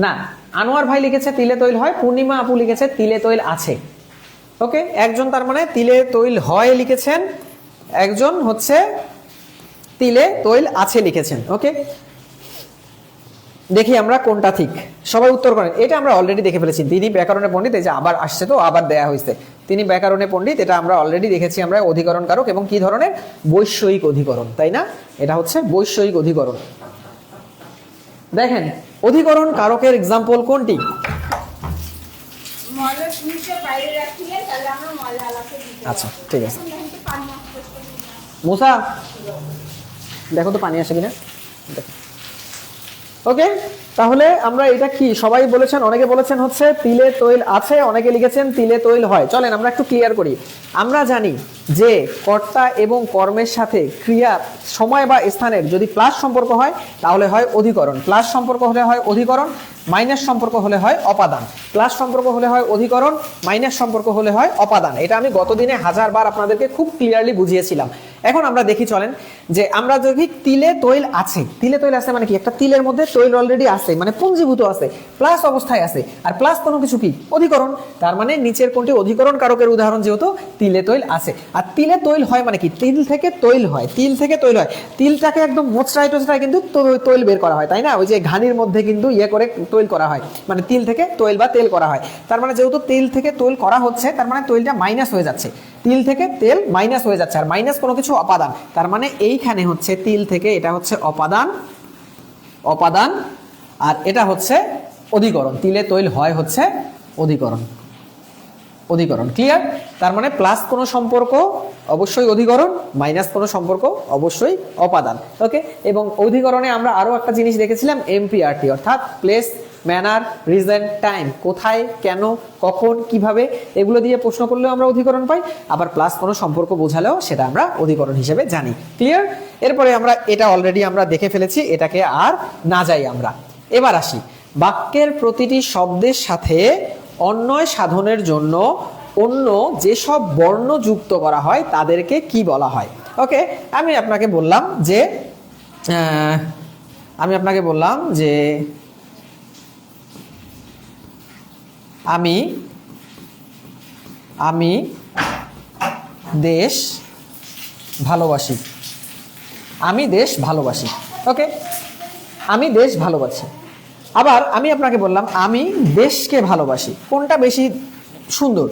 না আনোয়ার ভাই লিখেছে তিলে তৈল হয়, পূর্ণিমা আপু লিখেছে তিলে তৈল আছে। ওকে, একজন তার মানে তিলে তৈল হয় লিখেছেন, একজন হচ্ছে তিলে তৈল আছে লিখেছেন। ওকে, দেখি আমরা কোনটা ঠিক, সবাই উত্তর করেন। এটা আমরা অলরেডি দেখে ফেলেছি, তিনি ব্যাকরণে পণ্ডিত, এই যে আবার আসছে তো আবার দেয়া হয়েছে, তিনি ব্যাকরণে পণ্ডিত, এটা আমরা অলরেডি দেখেছি আমরা। অধিকরণ কারক এবং কি ধরনের? বৈষয়িক অধিকরণ, তাই না? এটা হচ্ছে বৈষয়িক অধিকরণ। দেখেন অধিকরণ কারকের এক্সাম্পল কোনটি? আচ্ছা ঠিক আছে, মুসা দেখো তো পানি আসে কিনা। ওকে, তাহলে আমরা এটা কি সবাই বলেছেন, অনেকে বলেছেন হচ্ছে তিলে তৈল আছে, অনেকে লিখেছেন তিলে তৈল হয়। চলেন আমরা একটু ক্লিয়ার করি। আমরা জানি যে কর্তা এবং কর্মের সাথে ক্রিয়া সময় বা স্থানের যদি প্লাস সম্পর্ক হয় তাহলে হয় অধিকরণ, প্লাস সম্পর্ক হলে হয় অধিকরণ, মাইনাস সম্পর্ক হলে হয় অপাদান, প্লাস সম্পর্ক হলে হয় অধিকরণ, মাইনাস সম্পর্ক হলে হয় অপাদান। এটা আমি গতদিনে 1000 বার আপনাদেরকে খুব ক্লিয়ারলি বুঝিয়েছিলাম। এখন আমরা দেখি চলেন যে আমরা যদি তিলে তৈল আছে, তিলে তৈল আছে মানে কি? একটা তিলের মধ্যে তৈল অলরেডি আছে, মানে পুঞ্জীভূত আছে, প্লাস অবস্থায় আছে, আর প্লাস কোনো কিছু কি? অধিকরণ। তার মানে নিচের কোনটি অধিকরণ কারকের উদাহরণ? যেহেতু তিলে তৈল আছে। আর তিলে তৈল হয় মানে কি? তিল থেকে তৈল হয়, তিল থেকে তৈল হয়। তিলটাকে একদম মোচড়ায় টোচড়ায় কিন্তু তৈল বের করা হয়, তাই না? ওই যে ঘানির মধ্যে কিন্তু ইয়ে করে তৈল করা হয়, মানে তিল থেকে তৈল বা তেল করা হয়। তার মানে যেহেতু তেল থেকে তৈল করা হচ্ছে, তার মানে তৈলটা মাইনাস হয়ে যাচ্ছে, তিল থেকে তেল মাইনাস হয়ে যাচ্ছে, আর মাইনাস কোনো কিছু অপাদান। তার মানে এইখানে হচ্ছে তিল থেকে এটা হচ্ছে অপাদান, অপাদান, আর এটা হচ্ছে অধিকরণ। তিলে তৈল হয় হচ্ছে অধিকরণ, অধিকরণ। ক্লিয়ার? তার মানে প্লাস কোনো সম্পর্ক অবশ্যই অধিকরণ, মাইনাস কোনো সম্পর্ক অবশ্যই অপাদান। ওকে, এবং অধিকরণে আমরা আরো একটা জিনিস দেখেছিলাম, এমপিআরটি, অর্থাৎ প্লেস ম্যানার, রিজন, টাইম, কোথায়, কেন, কখন, কিভাবে, এগুলো দিয়ে প্রশ্ন করলেও আমরা অধিকরণ পাই, আবার প্লাস কোনো সম্পর্ক বোঝালেও সেটা আমরা অধিকরণ হিসেবে জানি। ক্লিয়ার? এরপরে আমরা এটা অলরেডি আমরা দেখে ফেলেছি, এটাকে আর না যাই আমরা। এবার আসি, বাক্যের প্রতিটি শব্দের সাথে অন্বয় সাধনের জন্য অন্য যেসব বর্ণ যুক্ত করা হয় তাদেরকে কি বলা হয়? ওকে, আমি আপনাকে বললাম যে আমি দেশ ভালোবাসি। আমি দেশ ভালোবাসি। ওকে, আমি দেশ ভালোবাসি। আবার আমি আপনাকে বললাম আমি দেশকে ভালোবাসি। কোনটা বেশি সুন্দর?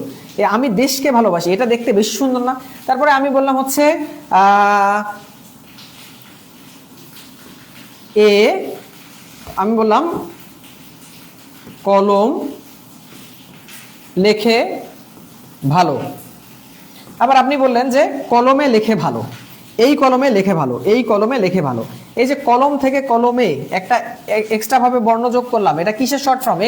আমি দেশকে ভালোবাসি, এটা দেখতে বেশি সুন্দর না? তারপরে আমি বললাম হচ্ছে আমি বললাম কলম লেখে ভালো। আবার আপনি বললেন যে কলমে লেখে ভালো, এই কলমে লেখে ভালো, এই কলমে লেখে ভালো। এই যে কলম থেকে কলমে একটা এক্সট্রা ভাবে বর্ণ যোগ করলাম, এটা কিসের শর্ট ফর্ম?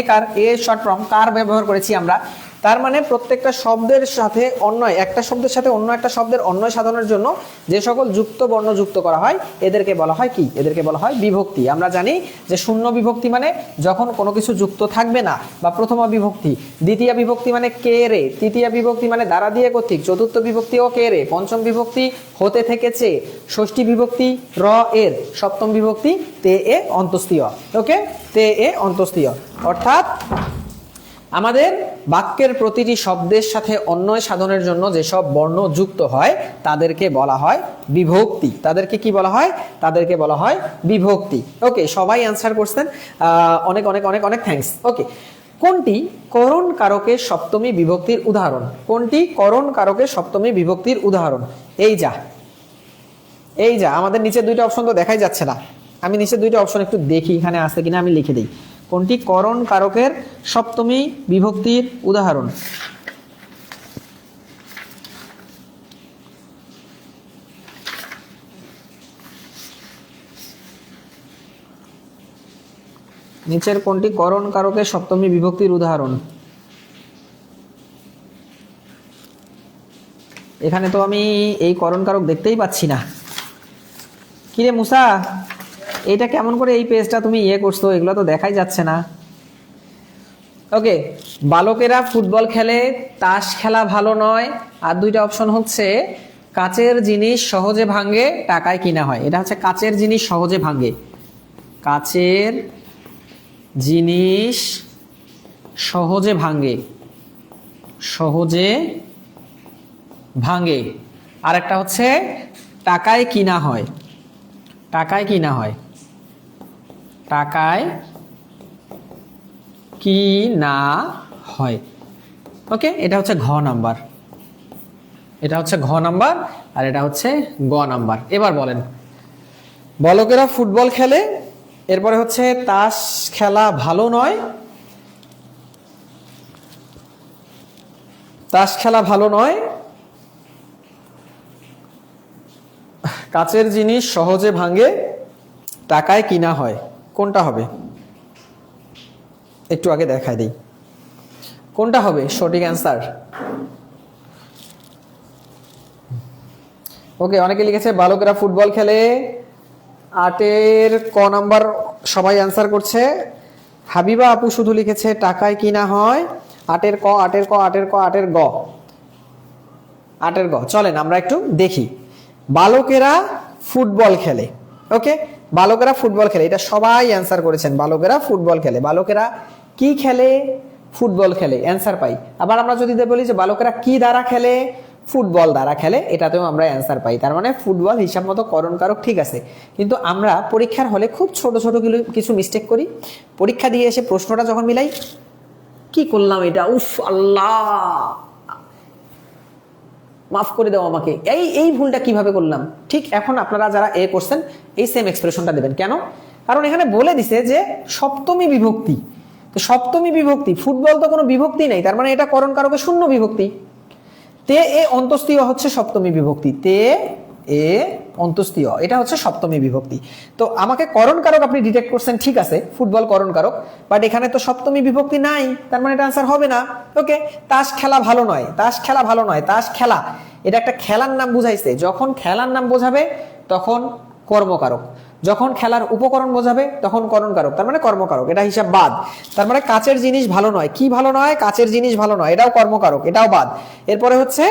এ শর্ট ফর্ম কার ব্যবহার করেছি আমরা। তার মানে প্রত্যেকটা শব্দের সাথে অন্যয়, একটা শব্দের সাথে অন্য একটা শব্দের অন্যয় সাধনের জন্য যে সকল যুক্ত বর্ণ যুক্ত করা হয় এদেরকে বলা হয় কি? এদেরকে বলা হয় বিভক্তি। আমরা জানি যে শূন্য বিভক্তি মানে যখন কোনো কিছু যুক্ত থাকবে না, বা প্রথমা বিভক্তি, দ্বিতীয় বিভক্তি মানে কে রে, তৃতীয় বিভক্তি মানে দ্বারা দিয়ে কর্তৃক, চতুর্থ বিভক্তি ও কে রে, পঞ্চম বিভক্তি হতে থেকেছে, ষষ্ঠী বিভক্তি র এর, সপ্তম বিভক্তি তে এ অন্তস্তীয়। ওকে, তে এ অন্তস্তীয়। অর্থাৎ আমাদের বাক্যের প্রতিটি শব্দের সাথে অন্বয় সাধনের জন্য যেসব বর্ণ যুক্ত হয় তাদেরকে বলা হয় বিভক্তি। তাদেরকে কি বলা হয়? তাদেরকে বলা হয় বিভক্তি। ওকে, সবাই অ্যান্সার করছেন, অনেক অনেক অনেক অনেক থ্যাঙ্কস। ওকে, কোনটি করণ কারকের সপ্তমী বিভক্তির উদাহরণ? কোনটি করণ কারকের সপ্তমী বিভক্তির উদাহরণ? এই যা আমাদের নিচে দুইটা অপশন তো দেখাই যাচ্ছে না, আমি নিচে দুইটা অপশন একটু দেখি এখানে আছে কিনা, আমি লিখে দিই। কোনটি করণ কারকের সপ্তমী বিভক্তির উদাহরণ? নিচের কোনটি করণ কারকের সপ্তমী বিভক্তির উদাহরণ? এখানে তো আমি এই করণ কারক দেখতেই পাচ্ছি না। কিরে মুসা, এইটা কেমন করে এই পেজটা তুমি করছো? এগুলো তো দেখাই যাচ্ছে না। ওকে, বালকেরা ফুটবল খেলে, তাস খেলা ভালো নয়, আর দুইটা অপশন হচ্ছে কাচের জিনিস সহজে ভাঙে, টাকায় কিনা হয়। এটা হচ্ছে কাচের জিনিস সহজে ভাঙে, কাচের জিনিস সহজে ভাঙে, সহজে ভাঙে। আর একটা হচ্ছে টাকায় কিনা হয়, টাকায় কিনা হয়, টাকায় কি না হয়। ওকে, এটা হচ্ছে ঘ নাম্বার, এটা হচ্ছে ঘ নাম্বার, আর এটা হচ্ছে গ নাম্বার। এবার বলেন, বালকেরা ফুটবল খেলে, এরপরে হচ্ছে তাস খেলা ভালো নয়, তাস খেলা ভালো নয়, কাচের জিনিস সহজে ভাঙে, টাকায় কিনা হয়। কোনটা হবে? একটু আগে দেখাই দিই কোনটা হবে সঠিক অ্যান্সার। ওকে, অনেকে লিখেছে বালকেরা ফুটবল খেলে, 8-এর ক নাম্বার সবাই অ্যান্সার করছে। হাবিবা আপু শুধু লিখেছে টাকায় কিনা হয়। 8-এর ক, 8-এর ক, 8-এর ক, 8-এর গ, 8-এর গ। চলেন আমরা একটু দেখি। বালকেরা ফুটবল খেলে। ওকে, বালকেরা ফুটবল খেলে, এটা সবাই অ্যান্সার করেছেন। বালকেরা ফুটবল খেলে, বালকেরা কি খেলে? ফুটবল খেলে, অ্যান্সার পাই। আবার আমরা যদি বলি যে বালকেরা কি দ্বারা খেলে? ফুটবল দ্বারা খেলে, এটাতেও আমরা অ্যান্সার পাই। তার মানে ফুটবল হিসাব মতো করণ কারক ঠিক আছে। কিন্তু আমরা পরীক্ষার হলে খুব ছোট ছোট কিছু মিস্টেক করি। পরীক্ষা দিয়ে এসে প্রশ্নটা যখন মিলাই, কি করলাম এটা, উফ আল্লাহ মাফ করে দাও আমাকে, এই ভুলটা কিভাবে করলাম। ঠিক এখন আপনারা যারা করছেন এই সেম এক্সপ্রেশনটা দেবেন। কেন? কারণ এখানে বলে দিছে যে সপ্তমী বিভক্তি। তো সপ্তমী বিভক্তি, ফুটবল তো কোনো বিভক্তি নেই, তার মানে এটা করণ কারকে শূন্য বিভক্তি। তে এ অন্তস্তীয় হচ্ছে সপ্তমী বিভক্তি, তে এ অন্তস্তীয়, এটা হচ্ছে সপ্তমী বিভক্তি। তো আমাকে করণ কারক আপনি ডিটেক্ট করছেন, ঠিক আছে, ফুটবল করণ কারক, বাট এখানে তো সপ্তমী বিভক্তি নাই, তার মানে এটা আনসার হবে না। ওকে, তাস খেলা ভালো নয়, তাস খেলা ভালো নয়, তাস খেলা এটা একটা খেলার নাম বুঝাইছে, যখন খেলার নাম বোঝাবে তখন কর্মকারক, যখন খেলার উপকরণ বোঝাবে তখন করণ কারক, তার মানে কর্মকারক, এটা হিসাব বাদ। তার মানে কাচের জিনিস ভালো নয়, কি ভালো নয়, কাচের জিনিস ভালো নয়, এটাও কর্মকারক, এটাও বাদ। এরপরে হচ্ছে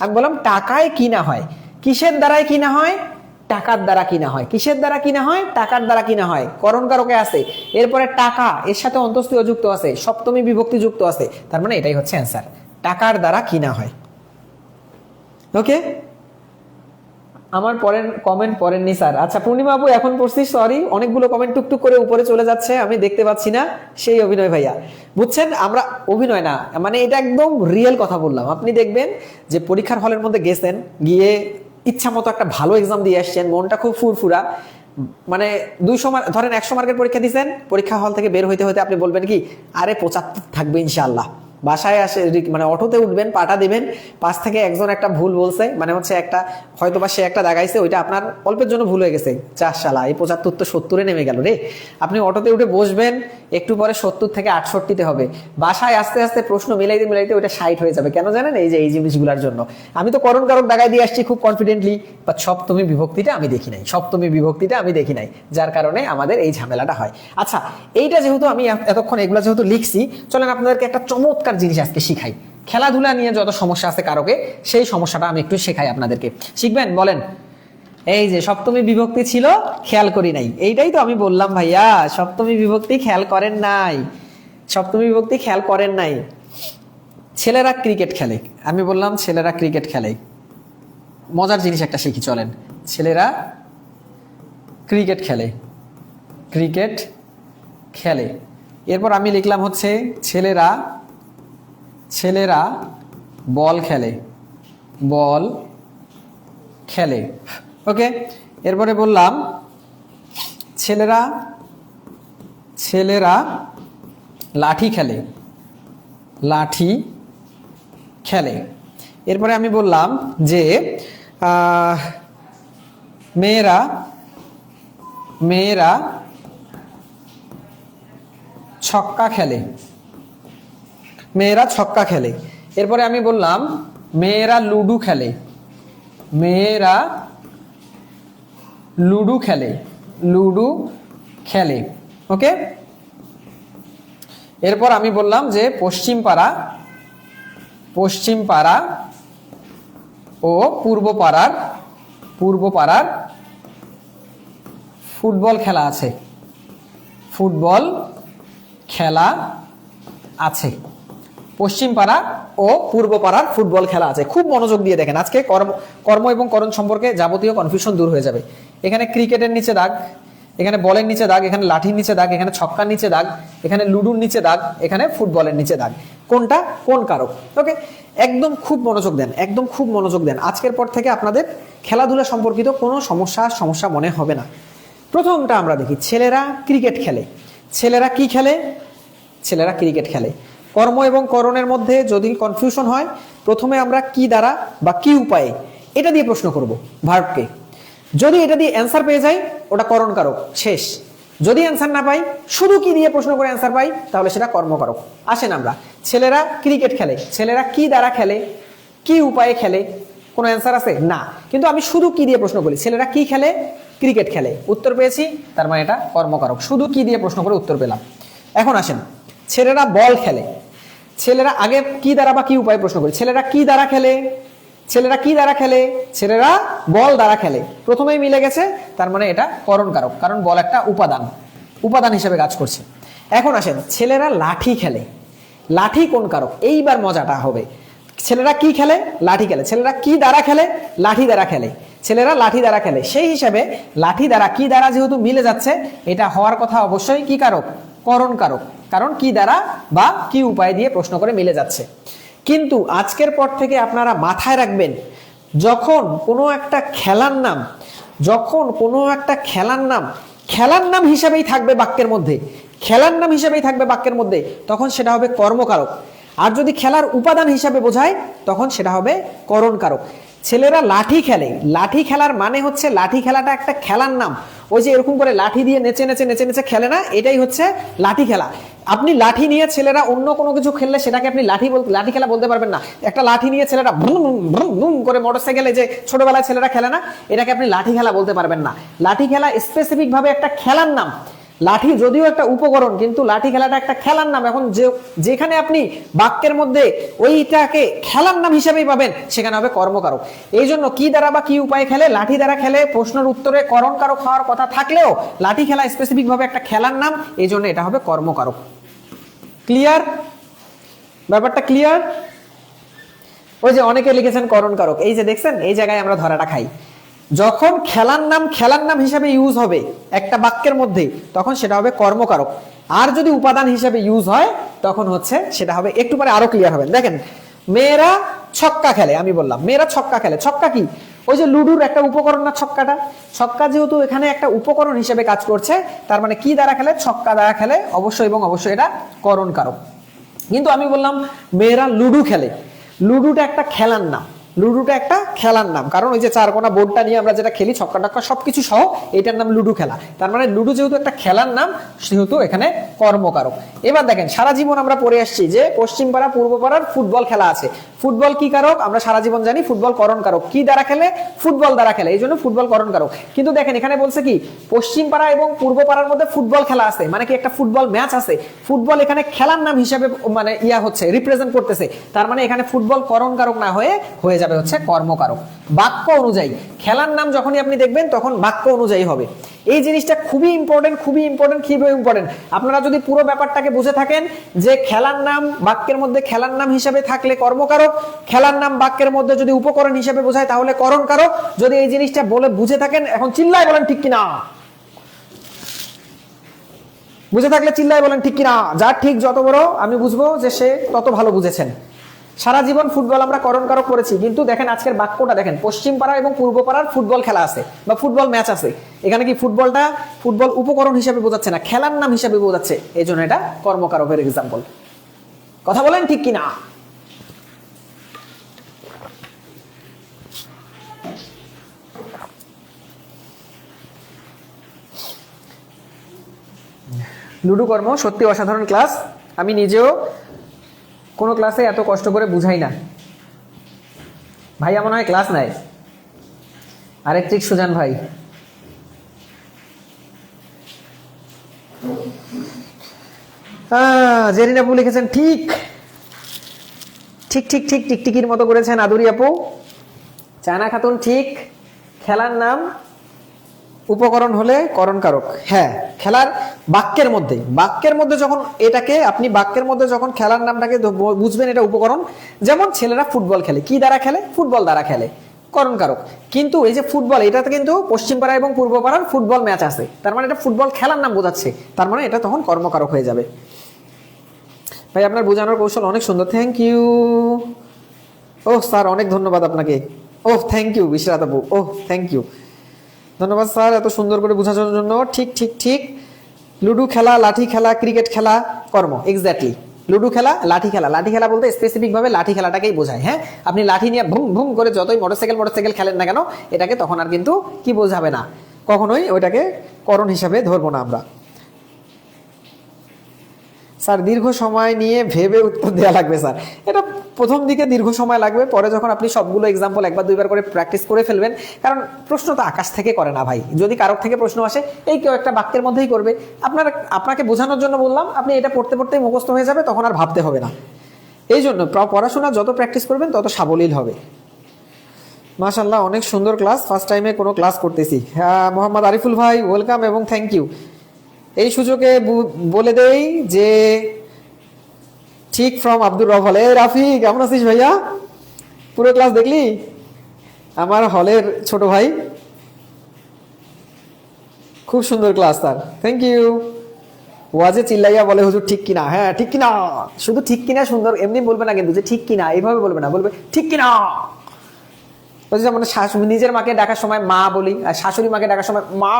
আমি বললাম টাকায় কিনা হয়, কিসের দ্বারাই কিনা হয়, টাকার দ্বারা কিনা হয়, কিসের দ্বারা কিনা হয়, টাকার দ্বারা কিনা হয়, করণ কারকে আছে। এরপরে টাকা, এর সাথে অন্তস্তীয় যুক্ত আছে, সপ্তমী বিভক্তি যুক্ত আছে, তার মানে এটাই হচ্ছে অ্যান্সার, টাকার দ্বারা কিনা হয়। ওকে, আমার পরের কমেন্ট পড়েননি স্যার। আচ্ছা পূর্ণিমা আপু এখন পড়ছি, সরি, অনেকগুলো কমেন্ট টুকটুক করে উপরে চলে যাচ্ছে, আমি দেখতে পাচ্ছি না। সেই অভিনয় ভাইয়া, বুঝছেন, আমরা অভিনয় না, মানে এটা একদম রিয়েল কথা বললাম। আপনি দেখবেন যে পরীক্ষার হলের মধ্যে গেছেন, গিয়ে ইচ্ছা মতো একটা ভালো এক্সাম দিয়ে আসছেন, মনটা খুব ফুরফুরা, মানে 200 মার্ক, ধরেন 100 মার্কের পরীক্ষা দিয়েছেন, পরীক্ষা হল থেকে বের হইতে হইতে আপনি বলবেন কি, আরে 75 থাকবে ইনশাআল্লাহ। বাসায় আসে মানে অটোতে উঠবেন, পাটা দিবেন, পাশ থেকে একজন একটা ভুল বলছে, মানে হচ্ছে একটা হয়তো বা সে একটা দাগাইছে, ওইটা আপনার অল্পের জন্য ভুল হয়ে গেছে, চার শালা এই 75 তো 70-এ নেমে গেল রে। আপনি অটোতে উঠে বসবেন, একটু পরে 70 থেকে 68-তে হবে, বাসায় আস্তে আস্তে প্রশ্ন মিলাইতে মিলাইতে ওইটা 60 হয়ে যাবে। কেন জানেন, এই যে এই জিনিসগুলোর জন্য। আমি তো করণ কারক দাগাই দিয়ে আসছি খুব কনফিডেন্টলি, বাট সপ্তমী বিভক্তিটা আমি দেখি নাই, সপ্তমী বিভক্তিটা আমি দেখি নাই, যার কারণে আমাদের এই ঝামেলাটা হয়। আচ্ছা, এইটা যেহেতু আমি এতক্ষণ এগুলা যেহেতু লিখছি, চলেন আপনাদেরকে একটা চমৎকার জিনিস আজকে শিখাই। খেলাধুলা নিয়ে যত সমস্যা আছে কারকে, সেই সমস্যাটা আমি একটু শেখাই আপনাদেরকে, শিখবেন? বলেন। এই যে সপ্তমী বিভক্তি ছিল, খেয়াল করি নাই, এইটাই তো আমি বললাম ভাইয়া, সপ্তমী বিভক্তি খেয়াল করেন নাই, সপ্তমী বিভক্তি খেয়াল করেন নাই। ছেলেরা ক্রিকেট খেলে, আমি বললাম ছেলেরা ক্রিকেট খেলে, মজার জিনিস একটা শিখি, চলেন। ছেলেরা ক্রিকেট খেলে, ক্রিকেট খেলে, এরপর আমি লিখলাম হচ্ছে ছেলেরা, ছেলেরা বল খেলে, বল খেলে। ওকে, এরপরে বললাম ছেলেরা, ছেলেরা লাঠি খেলে, লাঠি খেলে। এরপরে আমি বললাম যে মেয়েরা, মেয়েরা ছক্কা খেলে, মেয়েরা ছক্কা খেলে। এরপরে আমি বললাম মেয়েরা লুডু খেলে, মেয়েরা লুডু খেলে, লুডু খেলে। ওকে, এরপর আমি বললাম যে পশ্চিম পাড়া, পশ্চিম পাড়া ও পূর্ব পাড়ার, পূর্ব পাড়ার ফুটবল খেলা আছে, ফুটবল খেলা আছে। পশ্চিম পাড়া ও পূর্ব পাড়ার ফুটবল খেলা আছে। খুব মনোযোগ দিয়ে দেখেন, আজকে কর্ম এবং করণ সম্পর্কে যাবতীয় কনফিউশন দূর হয়ে যাবে। এখানে ক্রিকেটের নিচে দাগ, এখানে বলের নিচে দাগ, এখানে লাঠির নিচে দাগ, এখানে ছক্কার নিচে দাগ, এখানে লুডুর নিচে দাগ, এখানে ফুটবলের নিচে দাগ। কোনটা কোন কারক? ওকে, একদম খুব মনোযোগ দেন, একদম খুব মনোযোগ দেন। আজকের পর থেকে আপনাদের খেলাধুলা সম্পর্কিত কোনো সমস্যা মনে হবে না। প্রথমটা আমরা দেখি, ছেলেরা ক্রিকেট খেলে। ছেলেরা কি খেলে? ছেলেরা ক্রিকেট খেলে। কর্ম এবং করণের মধ্যে যদি কনফিউশন হয়, প্রথমে আমরা কি দ্বারা বা কি উপায়ে এটা দিয়ে প্রশ্ন করব ভার্বকে। যদি এটা দিয়ে অ্যান্সার পেয়ে যাই, ওটা করণ কারক, শেষ। যদি অ্যান্সার না পাই, শুধু কি দিয়ে প্রশ্ন করে অ্যান্সার পাই, তাহলে সেটা কর্মকারক। আসেন আমরা, ছেলেরা ক্রিকেট খেলে, ছেলেরা কি দ্বারা খেলে, কি উপায়ে খেলে, কোনো অ্যান্সার আছে না, কিন্তু আমি শুধু কি দিয়ে প্রশ্ন করি, ছেলেরা কি খেলে, ক্রিকেট খেলে, উত্তর পেয়েছি, তার মানে এটা কর্মকারক। শুধু কি দিয়ে প্রশ্ন করে উত্তর পেলাম। এখন আসেন, ছেলেরা বল খেলে। ছেলেরা আগে কি দ্বারা বা কি উপায়ে প্রশ্ন করি, ছেলেরা কি দ্বারা খেলে, ছেলেরা কি দ্বারা খেলে, ছেলেরা বল দ্বারা খেলে। প্রথমেই মিলে গেছে, তার মানে এটা করণ কারক, কারণ বল একটা উপাদান, উপাদান হিসেবে কাজ করছে। এখন আসেন, ছেলেরা লাঠি খেলে। লাঠি কোন কারক? এইবার মজাটা হবে। ছেলেরা কি খেলে? লাঠি খেলে। ছেলেরা কি দ্বারা খেলে? লাঠি দ্বারা খেলে। ছেলেরা লাঠি দ্বারা খেলে, সেই হিসাবে লাঠি দ্বারা কি দ্বারা যেহেতু মিলে যাচ্ছে, এটা হওয়ার কথা অবশ্যই কি কারক? করণ কারক, কারণ কি দ্বারা বা কি উপায় দিয়ে প্রশ্ন করে মিলে যাচ্ছে। কিন্তু আজকের পর থেকে আপনারা মাথায় রাখবেন, যখন কোনো একটা খেলার নাম, যখন কোনো একটা খেলার নাম খেলার নাম হিসেবেই থাকবে বাক্যের মধ্যে, খেলার নাম হিসেবেই থাকবে বাক্যের মধ্যে, তখন সেটা হবে কর্মকারক। আর যদি খেলার উপাদান হিসাবে বোঝায়, তখন সেটা হবে করণ কারক। ছেলেরা লাঠি খেলে। লাঠি খেলার মানে হচ্ছে, লাঠি খেলাটা একটা খেলার নাম। ওই যে এরকম করে লাঠি দিয়ে নেচে নেচে নেচে নেচে খেলে না, এটাই হচ্ছে লাঠি খেলা। আপনি লাঠি নিয়ে ছেলেরা অন্য কোনো কিছু খেললে সেটাকে আপনি লাঠি খেলা বলতে পারবেন না। একটা লাঠি নিয়ে ছেলেরা ভুম ভুম ভুম করে মোটরসাইকেলে যে ছোটবেলায় ছেলেরা খেলে না, এটাকে আপনি লাঠি খেলা বলতে পারবেন না। লাঠি খেলা স্পেসিফিক ভাবে একটা খেলার নাম। লাঠি যদিও একটা উপকরণ, কিন্তু লাঠি খেলাটা একটা খেলার নাম। এখন যেখানে আপনি বাক্যের মধ্যে ওইটাকে খেলার নাম হিসেবেই পাবেন, সেখানে হবে কর্মকারক। এই জন্য কি দ্বারা বা কি উপায়ে খেলে? লাঠি দ্বারা খেলে। প্রশ্নের উত্তরে করণকারক হওয়ার কথা থাকলেও লাঠি খেলা স্পেসিফিক ভাবে একটা খেলার নাম, এই জন্য এটা হবে কর্মকারক। ক্লিয়ার? ব্যাপারটা ক্লিয়ার? ওই যে অনেকে লিখেছেন করণকারক, এই যে দেখছেন, এই জায়গায় আমরা ধরাটা খাই। যখন খেলার নাম হিসাবে ইউজ হবে একটা বাক্যের মধ্যে, তখন সেটা হবে কর্মকারক। আর যদি উপাদান হিসাবে ইউজ হয়, তখন হচ্ছে সেটা হবে, একটু পরে আরো ক্লিয়ার হবেন। দেখেন, মেয়েরা ছক্কা খেলে, আমি বললাম মেয়েরা ছক্কা খেলে। ছক্কা কি? ওই যে লুডুর একটা উপকরণ না ছক্কাটা? ছক্কা যেহেতু এখানে একটা উপকরণ হিসেবে কাজ করছে, তার মানে কি দ্বারা খেলে? ছক্কা দ্বারা খেলে, অবশ্যই এবং অবশ্যই এটা করণকারক। কিন্তু আমি বললাম মেয়েরা লুডু খেলে। লুডুটা একটা খেলার নাম। লুডুটা একটা খেলার নাম, কারণ ওই যে চারকোনা বোর্ডটা নিয়ে আমরা যেটা খেলি, ছক্কা টক্কা সবকিছু সহ, এটার নাম লুডু খেলা। তার মানে লুডু যেহেতু একটা খেলার নাম, সেহেতু এখানে কর্মকারক। এবার দেখেন, সারা জীবন আমরা পড়ে আসছি যে পশ্চিম পাড়া পূর্ব পাড়ার ফুটবল খেলা আছে। ফুটবল কি কারক? আমরা সারা জীবন জানি ফুটবল করণকারক। কি দ্বারা খেলে? ফুটবল দ্বারা খেলে, এই জন্য ফুটবল করণকারক। কিন্তু দেখেন এখানে বলছে কি, পশ্চিম পাড়া এবং পূর্ব পাড়ার মধ্যে ফুটবল খেলা আছে, মানে কি একটা ফুটবল ম্যাচ আছে। ফুটবল এখানে খেলার নাম হিসেবে মানে হচ্ছে, রিপ্রেজেন্ট করতেছে। তার মানে এখানে ফুটবল করণকারক না হয়ে হয়ে যাবে হচ্ছে কর্মকারক। বাক্য অনুযায়ী খেলার নাম যখনই আপনি দেখবেন, তখন বাক্য অনুযায়ী হবে। এই জিনিসটা খুবই ইম্পর্টেন্ট, খুবই ইম্পর্টেন্ট, খুবই ইম্পর্টেন্ট। আপনারা যদি পুরো ব্যাপারটাকে বুঝে থাকেন যে খেলার নাম বাক্যের মধ্যে খেলার নাম হিসেবে থাকলে কর্মকারক, খেলার নাম বাক্যের মধ্যে যদি উপকরণ হিসেবে বোঝায় তাহলে করণকারক, যদি এই জিনিসটা বলে বুঝে থাকেন, এখন চিল্লায় বলেন ঠিক কিনা। বুঝে থাকলে চিল্লায় বলেন ঠিক কিনা। যার ঠিক যত বড় আমি বুঝবো যে সে তত ভালো বুঝেছেন। সারা জীবন ফুটবল আমরা করণকারক করেছি, কিন্তু দেখেন আজকের বাক্যটা দেখেন, পশ্চিম পাড়া এবং পূর্ব পাড়ার ফুটবল খেলা আছে বা ফুটবল ম্যাচ আছে। এখানে কি ফুটবলটা ফুটবল উপকরণ হিসেবে বোঝাচ্ছে না, খেলার নাম হিসেবে বোঝাচ্ছে, এই জন্য এটা কর্মকারকের এক্সাম্পল। কথা বলেন ঠিক কিনা। লুডু কর্ম সত্যি অসাধারণ ক্লাস। আমি নিজেও কোনো ক্লাসে এত কষ্ট করে বুঝাই না। ভাইয়া মনে হয় ক্লাস নেয়, আরেক ট্রিক সুজান ভাই। জেরিন আপু লিখেছেন ঠিক ঠিক ঠিক ঠিক টিকটিকির মতো করেছেন আদুরি আপু। চায়না খাতুন ঠিক। খেলার নাম উপকরণ হলে করণকারক। হ্যাঁ, খেলার বাক্যের মধ্যে যখন এটাকে আপনি বাক্যের মধ্যে যখন খেলার নামটাকে বুঝবেন এটা উপকরণ। যেমন ছেলেরা ফুটবল খেলে, কি দ্বারা খেলে? ফুটবল দ্বারা খেলে, করণকারক। কিন্তু এই যে ফুটবল, এটাতে কিন্তু পশ্চিম পাড়া এবং পূর্ব পাড়ার ফুটবল ম্যাচ আছে, তার মানে এটা ফুটবল খেলার নাম বোঝাচ্ছে, তার মানে এটা তখন কর্মকারক হয়ে যাবে। ভাই আপনার বোঝানোর কৌশল অনেক সুন্দর, থ্যাংক ইউ। ওহ স্যার, অনেক ধন্যবাদ আপনাকে। ওহ থ্যাংক ইউ বিশ্বরাত আপু, ওহ থ্যাংক ইউ, ধন্যবাদ স্যার এত সুন্দর করে বোঝানোর জন্য। ঠিক ঠিক ঠিক। লুডু খেলা, লাঠি খেলা, ক্রিকেট খেলা, কর্ম, এক্স্যাক্টলি। লুডু খেলা, লাঠি খেলা। লাঠি খেলা বলতে স্পেসিফিক ভাবে লাঠি খেলাটাকেই বোঝায়। হ্যাঁ, আপনি লাঠি নিয়ে ভুম ভুম করে যতই মোটরসাইকেল খেলেন না কেন, এটাকে তখন আর কিন্তু কি বোঝাবে না, কখনোই ওইটাকে করণ হিসাবে ধরবো না আমরা। স্যার দীর্ঘ সময় নিয়ে ভেবে উত্তর দেওয়া লাগবে স্যার। এটা প্রথম দিকে দীর্ঘ সময় লাগবে, পরে যখন আপনি সবগুলো এক্সাম্পল একবার দুইবার করে প্র্যাকটিস করে ফেলবেন, কারণ প্রশ্ন তো আকাশ থেকে করে না ভাই। যদি কারোর থেকে প্রশ্ন আসে, এই কেউ একটা বাক্যের মধ্যেই করবে। আপনাকে বোঝানোর জন্য বললাম, আপনি এটা পড়তে পড়তেই মুখস্থ হয়ে যাবে, তখন আর ভাবতে হবে না। এই জন্য পড়াশোনা যত প্র্যাকটিস করবেন তত সাবলীল হবে। মাশাআল্লাহ, অনেক সুন্দর ক্লাস, ফার্স্ট টাইমে কোনো ক্লাস করতেছি। হ্যাঁ মোহাম্মদ আরিফুল ভাই ওয়েলকাম এবং থ্যাংক ইউ। এই সুযোগে বলে দেই যে ঠিক ফ্রম আব্দুর রফ হল। এই রাফি কেমন আছিস ভাইয়া? পুরো ক্লাস দেখলি? আমার হলের ছোট ভাই, খুব সুন্দর ক্লাস স্যার, থ্যাংক ইউ। ওয়াজে চিল্লাইয়া বলে হুজুর ঠিক কিনা। হ্যাঁ ঠিক কিনা, শুধু ঠিক কিনা সুন্দর এমনি বলবে না কিন্তু, যে ঠিক কিনা এইভাবে বলবে না, বলবে ঠিক কিনা। যেমন নিজের মাকে ডাকার সময় মা বলি, আর শাশুড়ি মাকে ডাকার সময় মা,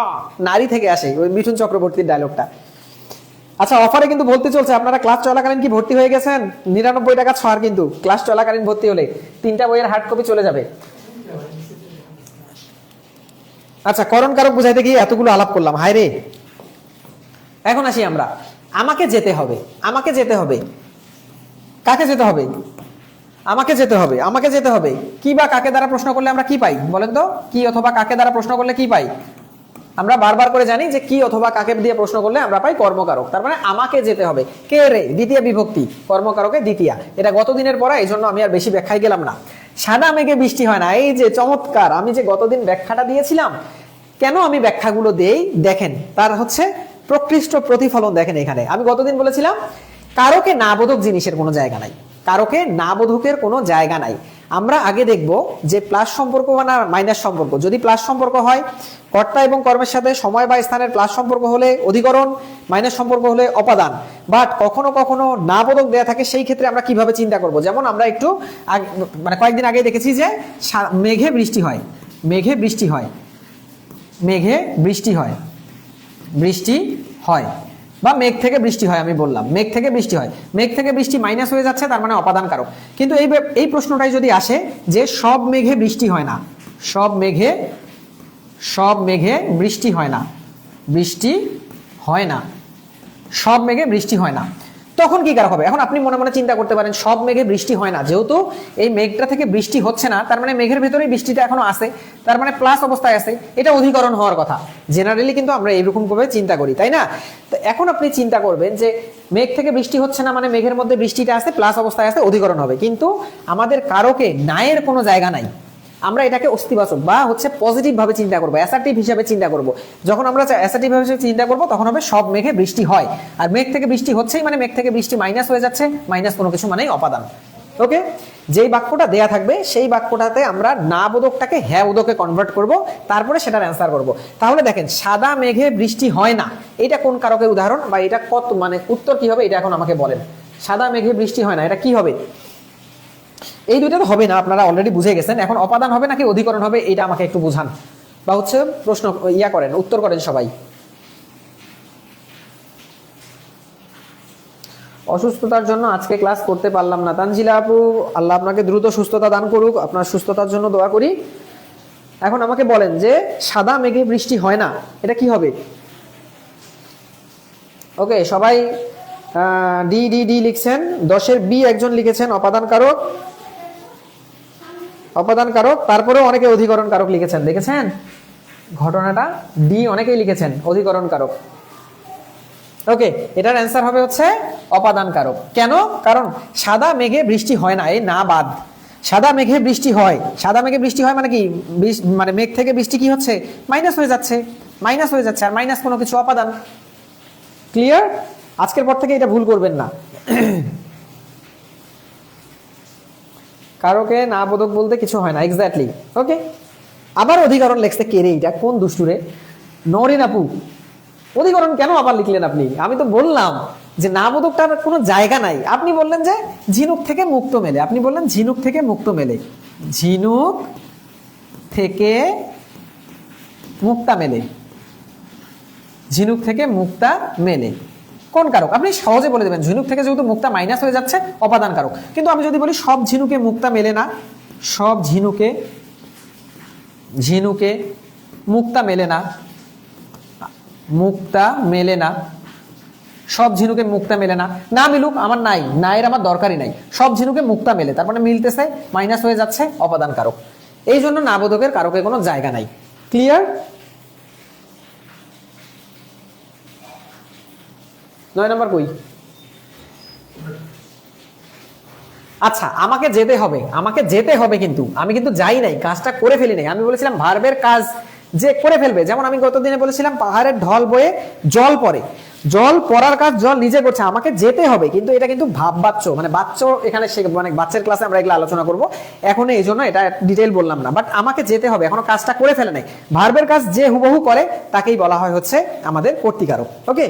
নারী থেকে আসে, ওই মিঠুন চক্রবর্তীর ডায়লগটা। আচ্ছা, অফারে কিন্তু ভর্তি চলছে। আপনারা ক্লাস চলাকালীন কি ভর্তি হয়ে গেছেন? 99 টাকা ছাড় কিন্তু ক্লাস চলাকালীন ভর্তি হলে 3টা বইয়ের হার্ড কপি চলে যাবে। আচ্ছা, করণ কারক বুঝাইতে গিয়ে এতগুলো আলাপ করলাম, হায় রে। এখন আসি আমরা, আমাকে যেতে হবে, আমাকে যেতে হবে, কাকে যেতে হবে? আমাকে যেতে হবে, আমাকে যেতে হবে। কি বা কাকে দ্বারা প্রশ্ন করলে আমরা কি পাই বলেন তো? কি অথবা কাকে দ্বারা প্রশ্ন করলে কি পাই? আমরা বারবার করে জানি যে কি অথবা কাকে দিয়ে প্রশ্ন করলে আমরা পাই কর্মকারক। তার মানে আমাকে যেতে হবে, কে রে, দ্বিতীয় বিভক্তি, কর্মকারকে দ্বিতীয়া। এটা গত দিনের পড়া, এই জন্য আমি আর বেশি ব্যাখ্যায় গেলাম না। সাদা মেঘে বৃষ্টি হয় না, এই যে চমৎকার, আমি যে গতদিন ব্যাখ্যাটা দিয়েছিলাম, কেন আমি ব্যাখ্যাগুলো দেই দেখেন, তার হচ্ছে প্রকৃষ্ট প্রতিফলন দেখেন এখানে। আমি গতদিন বলেছিলাম কারকে না বোধক জিনিসের কোনো জায়গা নাই, কারকে না বোধকের কোনো জায়গা নাই। আমরা আগে দেখব যে প্লাস সম্পর্ক না মাইনাস সম্পর্ক। যদি প্লাস সম্পর্ক হয়, কর্তা এবং কর্মের সাথে সময় বা স্থানের প্লাস সম্পর্ক হলে অধিকরণ, মাইনাস সম্পর্ক হলে অপাদান। বাট কখনো কখনো না বোধক দেয়া থাকে, সেই ক্ষেত্রে আমরা কিভাবে চিন্তা করব? যেমন আমরা একটু মানে কয়েকদিন আগে দেখেছি যে মেঘে বৃষ্টি হয়, মেঘে বৃষ্টি হয়, মেঘে বৃষ্টি হয়, বৃষ্টি হয়, বা মেঘ থেকে বৃষ্টি হয়। আমি বললাম মেঘ থেকে বৃষ্টি হয়, মেঘ থেকে বৃষ্টি মাইনাস হয়ে যাচ্ছে, তার মানে অপাদান কারক। কিন্তু এই প্রশ্নটাই যদি আসে যে সব মেঘে বৃষ্টি হয় না, সব মেঘে বৃষ্টি হয় না, বৃষ্টি হয় না, সব মেঘে বৃষ্টি হয় না, তখন কি কারক হবে? এখন আপনি মনে মনে চিন্তা করতে পারেন সব মেঘে বৃষ্টি হয় না, যেহেতু এই মেঘটা থেকে বৃষ্টি হচ্ছে না, তার মানে মেঘের ভেতরেই বৃষ্টিটা এখনো আছে, তার মানে প্লাস অবস্থায় আছে, এটা অধিকরণ হওয়ার কথা। জেনারেলি কিন্তু আমরা এইরকম ভাবে চিন্তা করি, তাই না? তো এখন আপনি চিন্তা করবেন যে মেঘ থেকে বৃষ্টি হচ্ছে না, মানে মেঘের মধ্যে বৃষ্টিটা আছে, প্লাস অবস্থায় আছে, অধিকরণ হবে। কিন্তু আমাদের কারকে নায়ের কোনো জায়গা নাই, আমরা এটাকে অস্তিবাচক বা হচ্ছে পজিটিভ ভাবে চিন্তা করবো, অ্যাসার্টিভ হিসাবে চিন্তা করব। যখন আমরা অ্যাসার্টিভ ভাবে চিন্তা করব তখন হবে সব মেঘে বৃষ্টি হয়। আর মেঘ থেকে বৃষ্টি হচ্ছেই মানে মেঘ থেকে বৃষ্টি মাইনাস হয়ে যাচ্ছে, মাইনাস কোনো কিছু মানেই অপাদান। ওকে, যেই বাক্যটা দেয়া থাকবে সেই বাক্যটাতে আমরা না বোধকটাকে হ্যাঁ বোধকে কনভার্ট করব, তারপরে সেটার অ্যান্সার করব। তাহলে দেখেন সাদা মেঘে বৃষ্টি হয় না, এটা কোন কারকের উদাহরণ বা এটা কত মানে উত্তর কি হবে এটা এখন আমাকে বলেন। সাদা মেঘে বৃষ্টি হয় না, এটা কি হবে? এই দুইটা তো হবে না, আপনারা অলরেডি বুঝে গেছেন। এখন অপাদান হবে নাকি অধিকরণ হবে এটা আমাকে একটু বুঝান, বা হচ্ছে প্রশ্ন করেন, উত্তর করেন সবাই। অসুস্থতার জন্য আজকে ক্লাস করতে পারলাম না, তানজিলা আপু, আল্লাহ আপনাকে দ্রুত সুস্থতা দান করুক, আপনার সুস্থতার জন্য দোয়া করি। এখন আমাকে বলেন যে সাদা মেঘে বৃষ্টি হয় না, এটা কি হবে? ওকে, সবাই ডি ডি ডি লিখছেন, 10-এর বি একজন লিখেছেন অপাদান কারক, অপাদান কারক, তারপরেও অনেকে অধিকরণ কারক লিখেছেন, দেখেছেন ঘটনাটা? ডি অনেকেই লিখেছেন অধিকরণ কারক। ওকে, এটার অ্যান্সার হবে হচ্ছে অপাদান কারক। কেন? কারণ সাদা মেঘে বৃষ্টি হয় না, এই না বাদ, সাদা মেঘে বৃষ্টি হয়, সাদা মেঘে বৃষ্টি হয় মানে কি, মানে মেঘ থেকে বৃষ্টি কি হচ্ছে, মাইনাস হয়ে যাচ্ছে, মাইনাস হয়ে যাচ্ছে, আর মাইনাস কোনো কিছু অপাদান। ক্লিয়ার? আজকের পর থেকে এটা ভুল করবেন না। কারকে না বোধক বলতে কিছু হয় না, এক্স্যাক্টলি। ওকে, আবার অধিকরণ লেখছে কে রে, এটা কোন দুষ্টুরে? নরিন আপু, অধিকরণ কেন আবার লিখলেন আপনি? আমি তো বললাম যে না বোধকটার কোনো জায়গা নাই। আপনি বললেন যে ঝিনুক থেকে মুক্ত মেলে, আপনি বললেন ঝিনুক থেকে মুক্ত মেলে, ঝিনুক থেকে মুক্তা মেলে, ঝিনুক থেকে মুক্তা মেলে, কোন কারক? আপনি সহজে বলে দেবেন ঝিনুক থেকে যেহেতু মুক্তা মাইনাস হয়ে যাচ্ছে অপাদান কারক। কিন্তু আমি যদি বলি সব ঝিনুকে মুক্তা মেলে না, সব ঝিনুকে মুক্তা মেলে না, মুক্তা মেলে না, সব ঝিনুকে মুক্তা মেলে না, না মিলুক আমার নাই, নায়ের আমার দরকারই নাই, সব ঝিনুকে মুক্তা মেলে, তার মানে মিলতেছে, মাইনাস হয়ে যাচ্ছে, অপাদান কারক। এই জন্য না বোধকের কারকে কোনো জায়গা নাই। ক্লিয়ার? 9 নম্বর কই? আচ্ছা, আমাকে যেতে হবে, আমাকে যেতে হবে, কিন্তু আমি কিন্তু যাই নাই, কাজটা করে ফেলি নাই। আমি বলেছিলাম ভার্বের কাজ যে করে ফেলবে, যেমন আমি গতদিনে বলেছিলাম পাহাড়ের ঢল বয়ে জল পড়ে, জল পড়ার কাজ জল নিজে করছে, আমাকে যেতে হবে। কিন্তু এটা কিন্তু ভাব বাচ্চ, মানে বাচ্চ এখানে মানে বাচ্চার ক্লাসে আমরা এগুলো আলোচনা করব, এখন এই জন্য এটা ডিটেইল বললাম না। বাট আমাকে যেতে হবে, এখনো কাজটা করে ফেলে নাই। ভার্বের কাজ যে হুবহু করে তাকেই বলা হয় হচ্ছে আমাদের কর্তৃকারক। ওকে,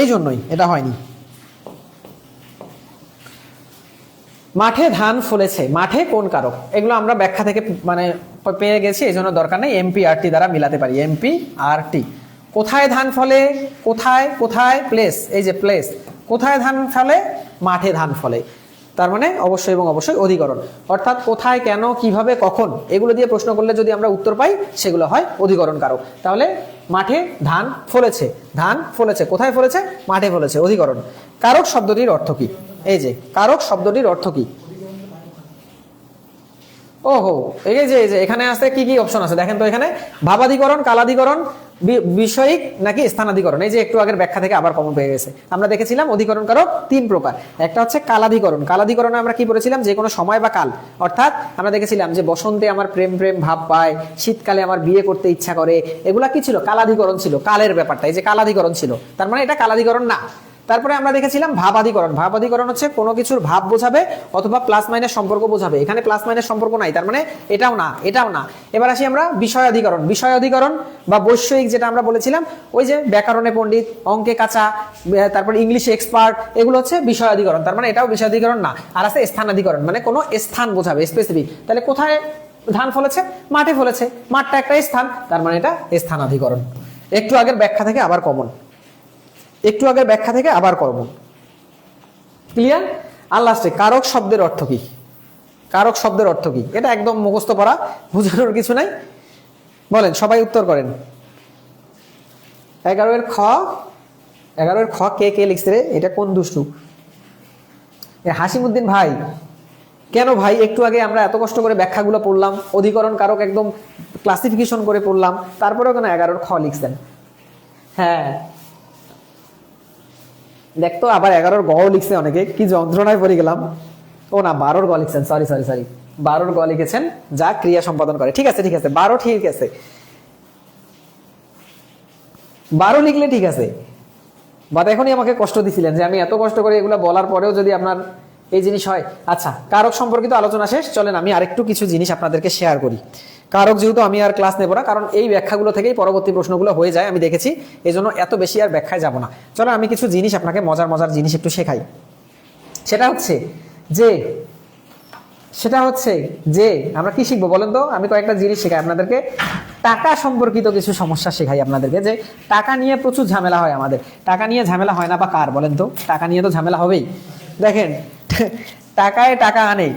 এই জন্যই এটা হয়নি। মাঠে ধান ফলেছে, মাঠে কোন কারক? এগুলো আমরা ব্যাখ্যা থেকে মানে পেয়ে গেছি, এই জন্য দরকার নেই, এমপিআরটি দ্বারা মিলাতে পারি। এমপিআরটি, কোথায় ধান ফলে, কোথায়, কোথায় প্লেস, এই যে প্লেস, কোথায় ধান ফলে, মাঠে ধান ফলে। তার মানে অবশ্যই এবং অবশ্যই অধিকরণ। অর্থাৎ কোথায়, কেন, কিভাবে, কখন এগুলো দিয়ে প্রশ্ন করলে যদি আমরা উত্তর পাই সেগুলো হয় অধিকরণ কারক। তাহলে মাঠে ধান ফলেছে, ধান ফলেছে, কোথায় ফলেছে? মাঠে ফলেছে, অধিকরণ। কারক শব্দটির অর্থ কি? এই যে কারক শব্দটির অর্থ কি? ওহো, এই যে এখানে আছে কি কি অপশন আছে দেখেন তো। এখানে ভাবাধিকরণ, কালাধিকরণ, বিষয়িক নাকি স্থানাধিকরণ। এই যে একটু আগের ব্যাখ্যা থেকে আবার কমন পেয়ে গেছে। আমরা দেখেছিলাম অধিকরণ কারক 3 প্রকার। একটা হচ্ছে কালাধিকরণ। কালাধিকরণে আমরা কি বলেছিলাম? যে কোনো সময় বা কাল। অর্থাৎ আমরা দেখেছিলাম যে বসন্তে আমার প্রেম প্রেম ভাব পায়, শীতকালে আমার বিয়ে করতে ইচ্ছা করে, এগুলা কি ছিল? কালাধিকরণ ছিল, কালের ব্যাপারটা। এই যে কালাধিকরণ ছিল, তার মানে এটা কালাধিকরণ না। তারপরে আমরা দেখেছিলাম ভাবাধিকরণ। ভাবাধিকরণ হচ্ছে কোনো কিছুর ভাব বোঝাবে অথবা প্লাস মাইনাস সম্পর্ক বোঝাবে। এখানে প্লাস মাইনাস সম্পর্ক নাই, তার মানে এটাও না, এটাও না। এবার আসি আমরা বিষয়াধিকরণ। বিষয়াধিকরণ বা বৈষয়িক, যেটা আমরা বলেছিলাম ওই যে ব্যাকরণে পণ্ডিত, অঙ্কে কাঁচা, তারপর ইংলিশে এক্সপার্ট, এগুলো হচ্ছে বিষয়াধিকরণ। তার মানে এটাও বিষয়াধিকরণ না। আর আছে স্থানাধিকরণ, মানে কোনো স্থান বোঝাবে, স্পেসিফিক। তাহলে কোথায় ধান ফলেছে? মাঠে ফলেছে, মাঠটা একটা স্থান, তার মানে এটা স্থানাধিকরণ। একটু আগের ব্যাখ্যা থেকে আবার কমন, একটু আগের ব্যাখ্যা থেকে আবার করব। ক্লিয়ার? আর লাস্টে কারক শব্দের অর্থ কি? কারক শব্দের অর্থ কি? এটা একদম মুখস্থ পড়া, বোঝানোর কিছু নাই। বলেন, সবাই উত্তর করেন। 11 খ, 11 খ কে কে লিখছে রে? এটা কোন দুষ্টু? হাসিমুদ্দিন ভাই, কেন ভাই? একটু আগে আমরা এত কষ্ট করে ব্যাখ্যাগুলো পড়লাম, অধিকরণ কারক একদম ক্লাসিফিকেশন করে পড়লাম, তারপরেও কেন 11 খ লিখছেন? হ্যাঁ দেখতো আবার 11 গ লিখছে অনেকে, কি যন্ত্রণায় পড়ে গেলাম। ও না, 12 গ লিখছেন, সরি সরি সরি, 12 গ লিখেছেন, যা ক্রিয়া সম্পাদন করে। ঠিক আছে ঠিক আছে, 12 ঠিক আছে, 12 লিখলে ঠিক আছে। বাট এখনই আমাকে কষ্ট দিছিলেন যে আমি এত কষ্ট করে এগুলো বলার পরেও যদি আপনার এই জিনিস হয়। আচ্ছা, কারক সম্পর্কিত আলোচনা শেষ, চলেন আমি আরেকটু কিছু জিনিস আপনাদেরকে শেয়ার করি। কারক যেহেতু আমি আর ক্লাস নেব না, কারণ এই ব্যাখ্যাগুলো থেকেই পরবর্তী প্রশ্নগুলো হয়ে যায়, আমি দেখেছি, এই জন্য এত বেশি আর ব্যাখ্যায় যাব না। চলো আমি কিছু জিনিস আপনাকে মজার মজার জিনিস একটু শেখাই। সেটা হচ্ছে যে আমরা কি শিখবো বলেন তো? আমি কয়েকটা জিনিস শেখাই আপনাদেরকে। টাকা সম্পর্কিত কিছু সমস্যা শেখাই আপনাদেরকে, যে টাকা নিয়ে প্রচুর ঝামেলা হয় আমাদের। টাকা নিয়ে ঝামেলা হয় না বা কার বলেন তো? টাকা নিয়ে তো ঝামেলা হবেই। দেখেন, টাকায় টাকা আনে,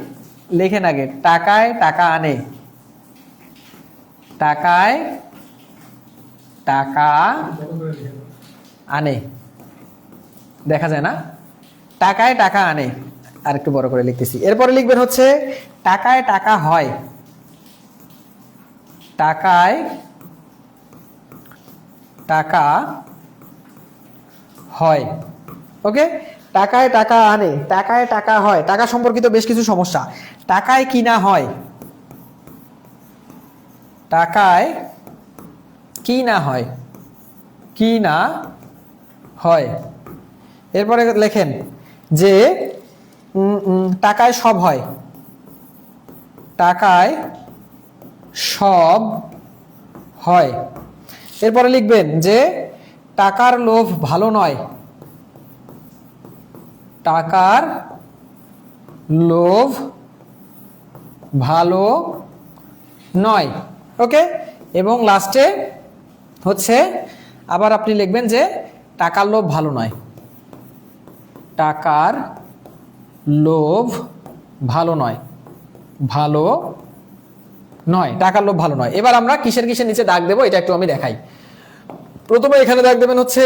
লেখেন আগে, টাকায় টাকা আনে, টাকায় টাকা আনে, দেখা যায় না? টাকায় টাকা আনে, আর একটু বড় করে লিখতেছি। এরপরে লিখবেন হচ্ছে টাকায় টাকা হয়, টাকায় টাকা হয়। ওকে, টাকায় টাকা আনে, টাকায় টাকা হয়। টাকা সম্পর্কিত বেশ কিছু সমস্যা। টাকায় কিনা হয়, টাকায় কি না হয়, কি না হয়। এরপরে লেখেন যে টাকায় সব হয়, টাকায় সব হয়। এরপরে লিখবেন যে টাকার লোভ ভালো নয়, টাকার লোভ ভালো নয়। ওকে, এবং লাস্টে হচ্ছে আবার আপনি লিখবেন যে টাকার লোভ ভালো নয়, টাকার লোভ ভালো নয়, ভালো নয়, টাকার লোভ ভালো নয়। এবার আমরা কিসের কিসের নিচে দাগ দেবো এটা একটু আমি দেখাই। প্রথমে এখানে দাগ দেবেন হচ্ছে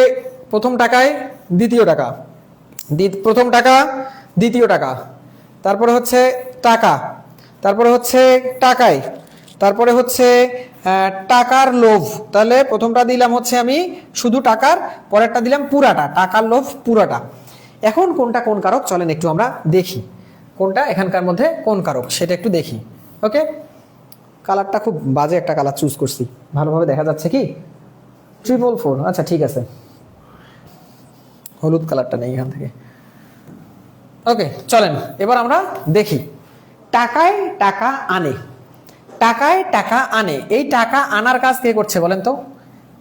প্রথম টাকায় দ্বিতীয় টাকা, প্রথম টাকা দ্বিতীয় টাকা, তারপরে হচ্ছে টাকা, তারপরে হচ্ছে টাকায়, তারপরে হচ্ছে টাকার লোভ। তাহলে প্রথমটা দিলাম হচ্ছে আমি শুধু টাকার, পরেরটা দিলাম পুরাটা, টাকার লোভ পুরাটা। এখন কোনটা কোন কারক চলেন একটু আমরা দেখি, কোনটা এখানকার মধ্যে কোন কারক সেটা একটু দেখি। ওকে, কালারটা খুব বাজে একটা কালার চুজ করছি, ভালোভাবে দেখা যাচ্ছে কি? 444, আচ্ছা ঠিক আছে, হলুদ কালারটা নেই এখান থেকে। ওকে, চলেন এবার আমরা দেখি। টাকায় টাকা আনে, টাকায় টাকা আনে, এই টাকা আনার কাজ কে করছে বলেন তো?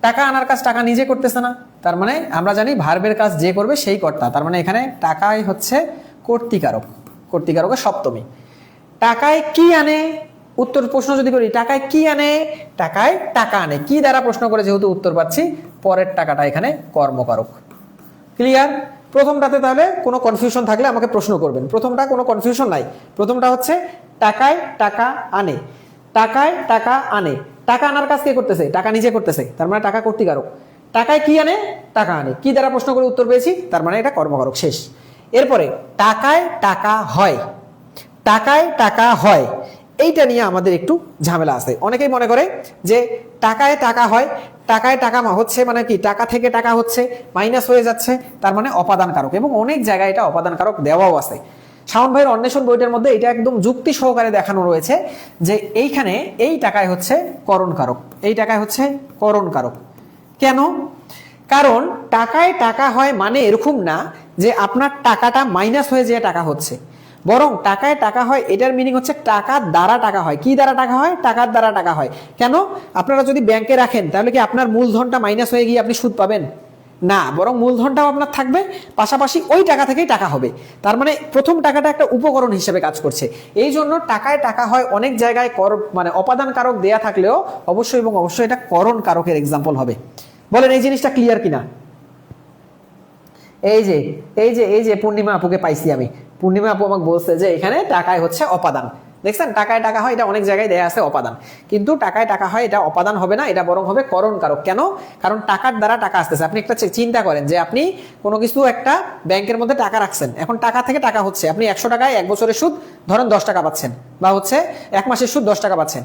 টাকা আনার কাজ টাকা নিজে করতেছে না, তার মানে আমরা জানি ভার্বের কাজ যে করবে সেই কর্তা। তার মানে এখানে টাকায় হচ্ছে কর্তৃকারক, কর্তৃকারকের সপ্তমী। টাকায় কি আনে? উত্তর প্রশ্ন যদি করি টাকায় কি আনে, টাকায় টাকা আনে, কি দ্বারা প্রশ্ন করে যেহেতু উত্তর পাচ্ছি, পরের টাকাটা এখানে কর্মকারক। ক্লিয়ার? প্রথমটাতে তাহলে কোনো কনফিউশন থাকলে আমাকে প্রশ্ন করবেন। প্রথমটা কোনো কনফিউশন নাই। প্রথমটা হচ্ছে টাকায় টাকা আনে, টাকায় টাকা আনে। টাকা আনার কাজ কে করতেছে? টাকা নিজে করতেছে, তার মানে টাকা কর্তৃকারক। টাকায় কি আনে? টাকা আনে। কি দ্বারা প্রশ্ন করে উত্তর পেয়েছি, তার মানে এটা কর্মকারক, শেষ। এরপরে টাকায় টাকা হয়, টাকায় টাকা হয়, এইটা নিয়ে আমাদের একটু ঝামেলা আছে। অনেকেই মনে করে যে টাকায় টাকা হয়, টাকায় টাকা হচ্ছে মানে কি, টাকা থেকে টাকা হচ্ছে, মাইনাস হয়ে যাচ্ছে, তার মানে অপাদান কারক। এবং অনেক জায়গায় এটা অপাদান কারক দেওয়াও আছে। শাওন ভাইয়ের অন্বেষণ বইটার মধ্যে এটা একদম যুক্তি সহকারে দেখানো রয়েছে যে এইখানে এই টাকায় হচ্ছে করণ কারক, এই টাকায় হচ্ছে করণ কারক। কেন? কারণ টাকায় টাকা হয় মানে এরকম না যে আপনার টাকাটা মাইনাস হয়ে যে টাকা হচ্ছে, বরং টাকায় টাকা হয় এটার মিনিং হচ্ছে টাকার দ্বারা টাকা হয়। কি দ্বারা টাকা হয়? টাকার দ্বারা টাকা হয়। কেন? আপনারা যদি ব্যাংকে রাখেন তাহলে কি আপনার মূলধনটা মাইনাস হয়ে গিয়ে আপনি সুদ পাবেন? না, বরং মূলধনটাও আপনার থাকবে, পাশাপাশি ওই টাকা থেকেই টাকা হবে। তার মানে প্রথম টাকাটা একটা উপকরণ হিসেবে কাজ করছে। এই জন্য টাকায় টাকা হয় অনেক জায়গায় মানে অপাদান কারক দেয়া থাকলেও অবশ্যই এবং অবশ্যই এটা করণ কারকের এক্সাম্পল হবে। বলেন এই জিনিসটা ক্লিয়ার কিনা? এই যে পূর্ণিমা আপুকে পাইছি আমি। পূর্ণিমা আপু আমাকে বলছে যে এখানে টাকায় হচ্ছে অপাদান। দেখছেন, টাকায় টাকা হয় এটা অনেক জায়গায় দেয়া আছে অপাদান, কিন্তু টাকায় টাকা হয় এটা অপাদান হবে না, এটা বরং হবে করণ কারক। কেন? কারণ টাকার দ্বারা টাকা আসতেছে। আপনি একটা চিন্তা করেন যে আপনি কোনো কিছু একটা ব্যাংকের মধ্যে টাকা রাখছেন, এখন টাকা থেকে টাকা হচ্ছে, আপনি 100 টাকায় 1 বছরের সুদ ধরেন 10 টাকা পাচ্ছেন, বা হচ্ছে 1 মাসের সুদ 10 টাকা পাচ্ছেন।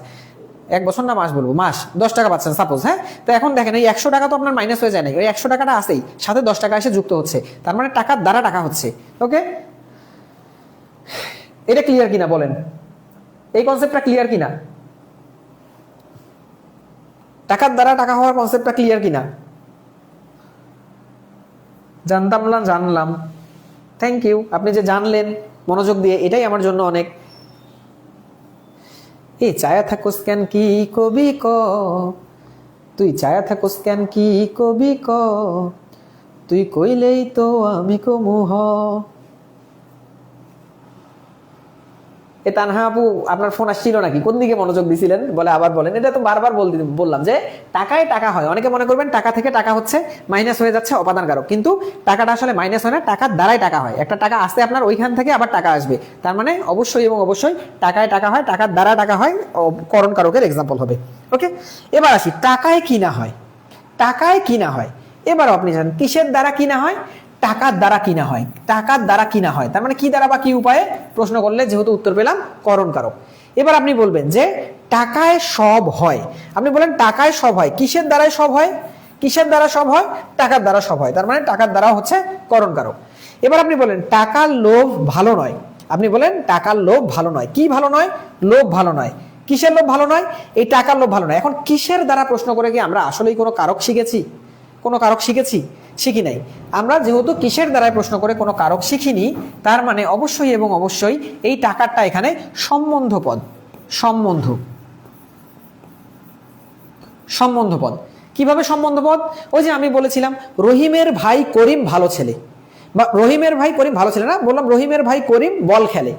1 বছর না মাস বলবো, মাস 10 টাকা পাচ্ছেন সাপোজ। হ্যাঁ, তো এখন দেখেন এই 100 টাকা তো আপনার মাইনাস হয়ে যায় না, ওই 100 টাকাটা আসেই, সাথে 10 টাকা এসে যুক্ত হচ্ছে, তার মানে টাকার দ্বারা টাকা হচ্ছে। ওকে, এটা ক্লিয়ার কিনা বলেন? এই কনসেপ্টটা ক্লিয়ার কিনা? টাকার দ্বারা টাকা হওয়ার কনসেপ্টটা ক্লিয়ার কিনা? জানতাম না, জানলাম। থ্যাংক ইউ, আপনি যে জানলেন মনোযোগ দিয়ে, এটাই আমার জন্য অনেক। এই চায়া থাকোস কেন কি কবি ক, তুই চায়া থাকোস কেন কি কবি ক, তুই কইলেই তো আমি কমু হ। এ তানহা আপু, আপনার ফোন আসছিল নাকি? কোন দিকে মনোযোগ দিছিলেন বলে আবার বলেন। এটা তো বারবার বললাম যে টাকায় টাকা হয়। অনেকে মনে করবেন টাকা থেকে টাকা হচ্ছে মাইনাস হয়ে যাচ্ছে, অপাদান কারক, কিন্তু টাকাটা আসলে মাইনাস হয় না, টাকার দ্বারাই টাকা হয়। একটা টাকা আসতে আপনার ওইখান থেকে আবার টাকা আসবে, তার মানে অবশ্যই এবং অবশ্যই টাকায় টাকা হয়, টাকার দ্বারা টাকা হয়, করণ কারকের এক্সাম্পল হবে। ওকে, এবার আসি টাকায় কিনা হয়। টাকায় কিনা হয়, এবার আপনি জানেন কিসের দ্বারা কিনা হয়? টাকার দ্বারা কিনা হয়। টাকার দ্বারা কিনা হয়, তার মানে কি দ্বারা বা কি উপায়ে প্রশ্ন করলে যেহেতু উত্তর পেলাম করণ কারক। এবার আপনি বলবেন যে টাকায় সব হয়। আপনি বলেন টাকায় সব হয়, কিসের দ্বারাই সব হয়? কিসের দ্বারা সব হয়? টাকার দ্বারা সব হয়, তার মানে টাকার দ্বারা হচ্ছে করণ কারক। এবার আপনি বলেন টাকার লোভ ভালো নয়। আপনি বলেন টাকার লোভ ভালো নয়। কি ভালো নয়? লোভ ভালো নয়। কিসের লোভ ভালো নয়? এই টাকার লোভ ভালো নয়। এখন কিসের দ্বারা প্রশ্ন করে কি আমরা আসলেই কোনো কারক শিখেছি? কোনো কারক শিখেছি? শিখি নাই। আমরা যেহেতু কিসের দ্বারাই প্রশ্ন করে কোনো কারক শিখিনি, তার মানে অবশ্যই এবং অবশ্যই এই টাকারটা এখানে সম্বন্ধ পদ। সম্বন্ধ, সম্বন্ধ পদ। কিভাবে সম্বন্ধ পদ? ওই যে আমি বলেছিলাম রহিমের ভাই করিম ভালো ছেলে, বা রহিমের ভাই করিম ভালো ছেলে না, বললাম রহিমের ভাই করিম বল খেলে।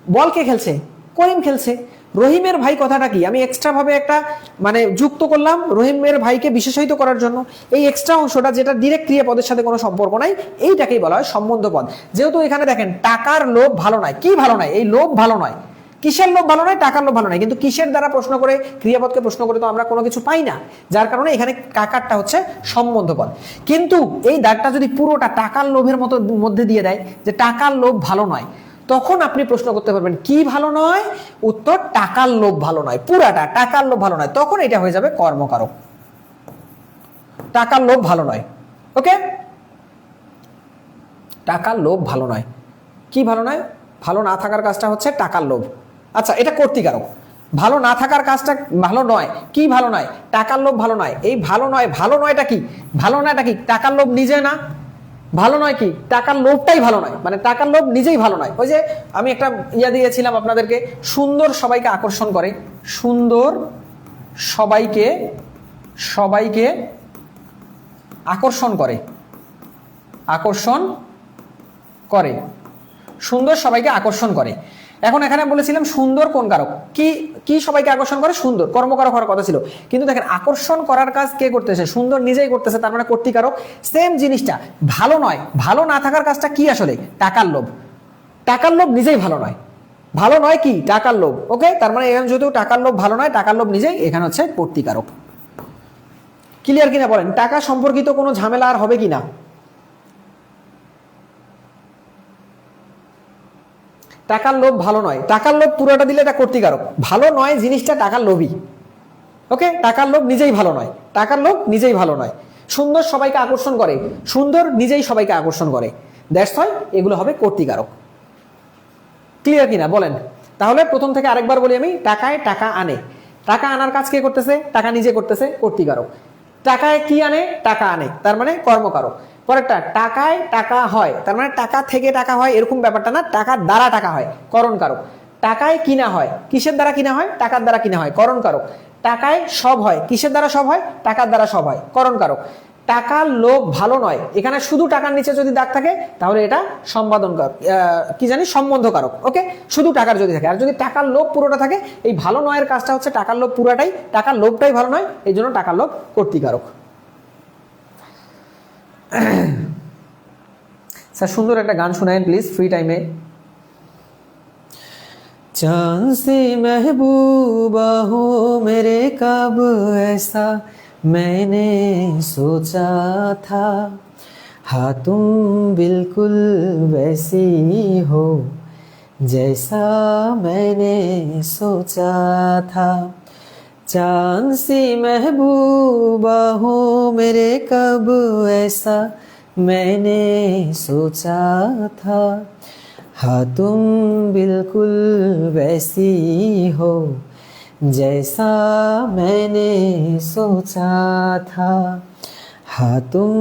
বল কে খেলছে? করিম খেলছে। রহিমের ভাই কথাটা কি আমি এক্সট্রা ভাবে একটা মানে যুক্ত করলাম রহিমের ভাইকে বিশেষায়িত করার জন্য। এই এক্সট্রা অংশটা যেটা ডিরেক্ট ক্রিয়াপদের সাথে কোনো সম্পর্ক নাই, এইটাকেই বলা হয় সম্বন্ধ পদ। যেহেতু এখানে দেখেন টাকার লোভ ভালো নয়। কি ভালো নয়? এই লোভ ভালো নয়। কিসের লোভ ভালো নয়? টাকার লোভ ভালো নয়। কিন্তু কিসের দ্বারা প্রশ্ন করে, ক্রিয়াপদকে প্রশ্ন করে তো আমরা কোনো কিছু পাই না, যার কারণে এখানে টাকারটা হচ্ছে সম্বন্ধ পদ। কিন্তু এই দাগটা যদি পুরোটা টাকার লোভের মতো মধ্যে দিয়ে দেয় যে টাকার লোভ ভালো নয়, তখন আপনি প্রশ্ন করতে পারবেন কি ভালো নয়? উত্তর টাকার লোভ ভালো নয়, পুরাটা টাকার লোভ ভালো নয়। তখন এটা হয়ে যাবে কর্মকারক। টাকার লোভ ভালো নয়। ওকে, টাকার লোভ ভালো নয়। কি ভালো নয়? ভালো না থাকার কাজটা হচ্ছে টাকার লোভ। আচ্ছা, এটা কর্তৃকারক। ভালো না থাকার কাজটা ভালো নয়। কি ভালো নয়? টাকার লোভ ভালো নয়। এই ভালো নয়, ভালো নয়টা কি? ভালো নয়টা কি? টাকার লোভ নিজে না। ভালো নয় কি? টাকার লোভটাই ভালো নয়, মানে টাকার লোভ নিজেই ভালো নয়। ওই যে আমি একটা দিয়েছিলাম আপনাদেরকে, সুন্দর সবাইকে আকর্ষণ করে। সুন্দর সবাইকে সবাইকে আকর্ষণ করে। আকর্ষণ করে। সুন্দর সবাইকে আকর্ষণ করে। এখন এখানে বলেছিলাম সুন্দর কোন কারক, কি কি সবাইকে আকর্ষণ করে? সুন্দর, কর্মকারক হওয়ার কথা ছিল, কিন্তু দেখেন আকর্ষণ করার কাজ কে করতেছে? সুন্দর নিজেই করতেছে, তার মানে কর্তৃকারক। সেম জিনিসটা ভালো নয়, ভালো না থাকার কাজটা কি আসলে? টাকার লোভ। টাকার লোভ নিজেই ভালো নয়, ভালো নয় কি? টাকার লোভ। ওকে, তার মানে এখানে যেহেতু টাকার লোভ ভালো নয়, টাকার লোভ নিজেই এখানে হচ্ছে কর্তৃকারক। ক্লিয়ার কিনা বলেন? টাকা সম্পর্কিত কোনো ঝামেলা আর হবে কিনা? টাকার লোভ ভালো নয়, টাকার লোভ পুরোটা দিলে এটা কর্তৃকারক, ভালো নয় জিনিসটা টাকার লোভই। ওকে, টাকার লোভ নিজেই ভালো নয়, টাকার লোভ নিজেই ভালো নয়। সুন্দর সবাইকে আকর্ষণ করে, সুন্দর নিজেই সবাইকে আকর্ষণ করে, দ্যাটস হয় এগুলো হবে কর্তৃকারক। ক্লিয়ার কিনা বলেন? তাহলে প্রথম থেকে আরেকবার বলি আমি, টাকায় টাকা আনে, টাকা আনার কাজ কে করতেছে? টাকা নিজে করতেছে, কর্তৃকারক। টাকায় কি আনে? টাকা আনে, তার মানে কর্মকারক। পরেরটা, টাকায় টাকা হয়, তার মানে টাকা থেকে টাকা হয় এরকম ব্যাপারটা না, টাকার দ্বারা টাকা হয়, করণকারক। টাকায় কিনা হয়, কিসের দ্বারা কিনা হয়? টাকার দ্বারা কিনা হয়, করণকারক। টাকায় সব হয়, কিসের দ্বারা সব হয়? টাকার দ্বারা সব হয়, করণকারক। টাকার লোভ ভালো নয়, এখানে শুধু টাকার নিচে যদি দাগ থাকে তাহলে এটা সম্পাদনকারক, কি জানি সম্বন্ধকারক। ওকে, শুধু টাকার যদি থাকে, আর যদি টাকার লোভ পুরোটা থাকে, এই ভালো নয়ের কাজটা হচ্ছে টাকার লোভ পুরাটাই, টাকার লোভটাই ভালো নয়, এই জন্য টাকার লোভ কর্তৃকারক। স্যার সুন্দর একটা গান শোনায়েন প্লিজ ফ্রি টাইমে। चांद से महबूबा हो मेरे कब ऐसा मैंने सोचा था, हाँ तुम बिल्कुल वैसी हो जैसा मैंने सोचा था। चांद सी महबूबा हो मेरे कब ऐसा मैंने सोचा था, हाँ तुम बिल्कुल वैसी हो जैसा मैंने सोचा था, हाँ तुम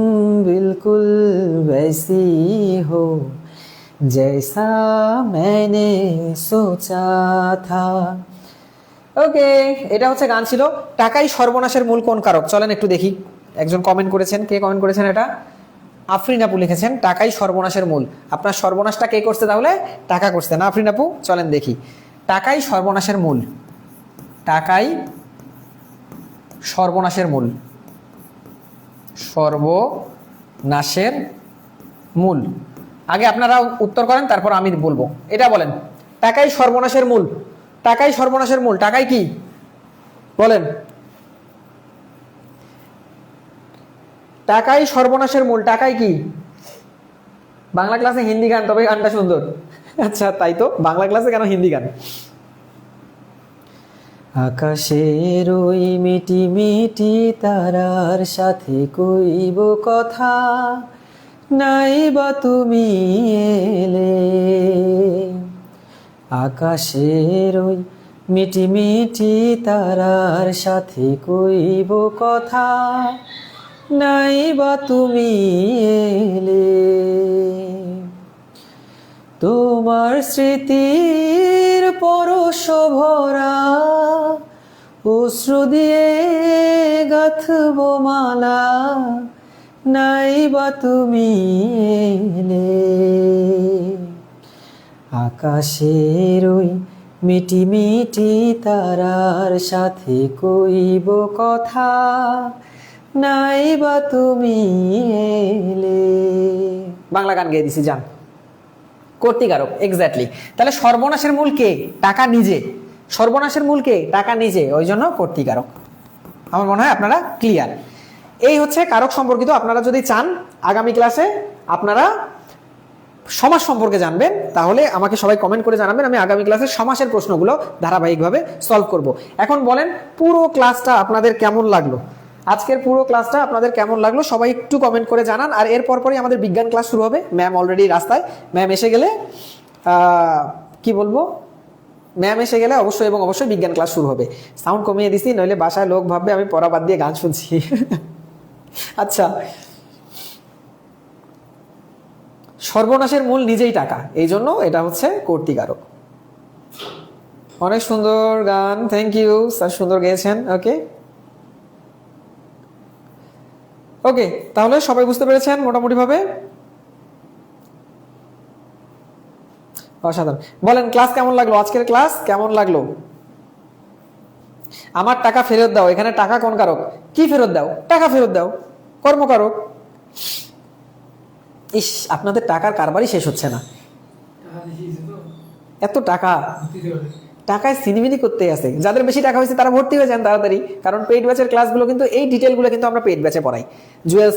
बिल्कुल वैसी हो जैसा मैंने सोचा था। ওকে, এটা হচ্ছে গান ছিল। টাকাই সর্বনাশের মূল কোন কারক? চলেন একটু দেখি। একজন কমেন্ট করেছেন, কে কমেন্ট করেছেন? এটা আফরিন আপু লিখেছেন, টাকাই সর্বনাশের মূল। আপনার সর্বনাশটা কে করছে তাহলে? টাকা করছে না আফরিন আপু? চলেন দেখি। টাকাই সর্বনাশের মূল, টাকাই সর্বনাশের মূল, সর্বনাশের মূল। আগে আপনারা উত্তর করেন, তারপর আমি বলবো। এটা বলেন, টাকাই সর্বনাশের মূল, টাকাই সর্বনাশের মূল, টাকাই কি বলেন? টাকাই সর্বনাশের মূল, টাকাই কি? বাংলা ক্লাসে হিন্দি গান, তবে গানটা সুন্দর। আচ্ছা তাই তো, বাংলা ক্লাসে কেন হিন্দি গান? আকাশের ওই মিটি মিটি তারার সাথে কইব কথা, নাই বা তুমি এলে। আকাশের ওই মিটি মিটি তারার সাথে কইব কথা, নাই বা তুমি এলে। তোমার স্মৃতির পরশ ভরা অশ্রু দিয়ে গাঁথব মালা, নাই বা তুমি এলে। আকাশের ওই মিটি মিটি তারার সাথে কইব কথা, নাই বা তুমি এলে। বাংলা গান গেয়ে দিছি, যান। কর্তৃকারক, এক্স্যাক্টলি। তাহলে সর্বনাশের মূল কে? টাকা নিজে। সর্বনাশের মূল কে? টাকা নিজে, ওই জন্য কর্তৃকারক। আমার মনে হয় আপনারা ক্লিয়ার। এই হচ্ছে কারক সম্পর্কিত। আপনারা যদি চান আগামী ক্লাসে আপনারা সমাস সম্পর্কে জানবেন, তাহলে আমাকে সবাই কমেন্ট করে জানাবেন, আমি আগামী ক্লাসে সমাসের প্রশ্নগুলো ধারাবাহিকভাবে সলভ করব। এখন বলেন পুরো ক্লাসটা আপনাদের কেমন লাগলো? আজকের পুরো ক্লাসটা আপনাদের কেমন লাগলো সবাই একটু কমেন্ট করে জানান। আর এর পরপরই আমাদের বিজ্ঞান ক্লাস শুরু হবে। ম্যাম অলরেডি রাস্তায়, ম্যাম এসে গেলে কি বলবো, ম্যাম এসে গেলে অবশ্যই এবং অবশ্যই বিজ্ঞান ক্লাস শুরু হবে। সাউন্ড কমিয়ে দিছি, নইলে বাসায় লোক ভাববে আমি পড়া বাদ দিয়ে গান শুনছি। আচ্ছা, সর্বনাশের মূল নিজেই টাকা, এই জন্য এটা হচ্ছে কর্তৃকারক। অনেক সুন্দর গান, থ্যাংক ইউ স্যার, সুন্দর গেয়েছেন। ওকে ওকে, তাহলে সবাই বুঝতে পেরেছেন মোটামুটি ভাবে? অসাধারণ। বলেন ক্লাস কেমন লাগলো, আজকের ক্লাস কেমন লাগলো? আমার টাকা ফেরত দাও, এখানে টাকা কোন কারক? কি ফেরত দাও? টাকা ফেরত দাও, কর্মকারক। ইস, আপনাদের টাকার কারবারই শেষ হচ্ছে না, টাকা দেখিয়েছে তো এত টাকা, দিতে পারে। টাকায় সিনিমিনি করতে আছে। যাদের বেশি টাকা হয়েছে তারা ভর্তি হয়ে যান তাড়াতাড়ি, কারণ পেইড ব্যাচের ক্লাসগুলো কিন্তু এই ডিটেলগুলো কিন্তু আমরা পেইড ব্যাচে পড়াই। জুয়েল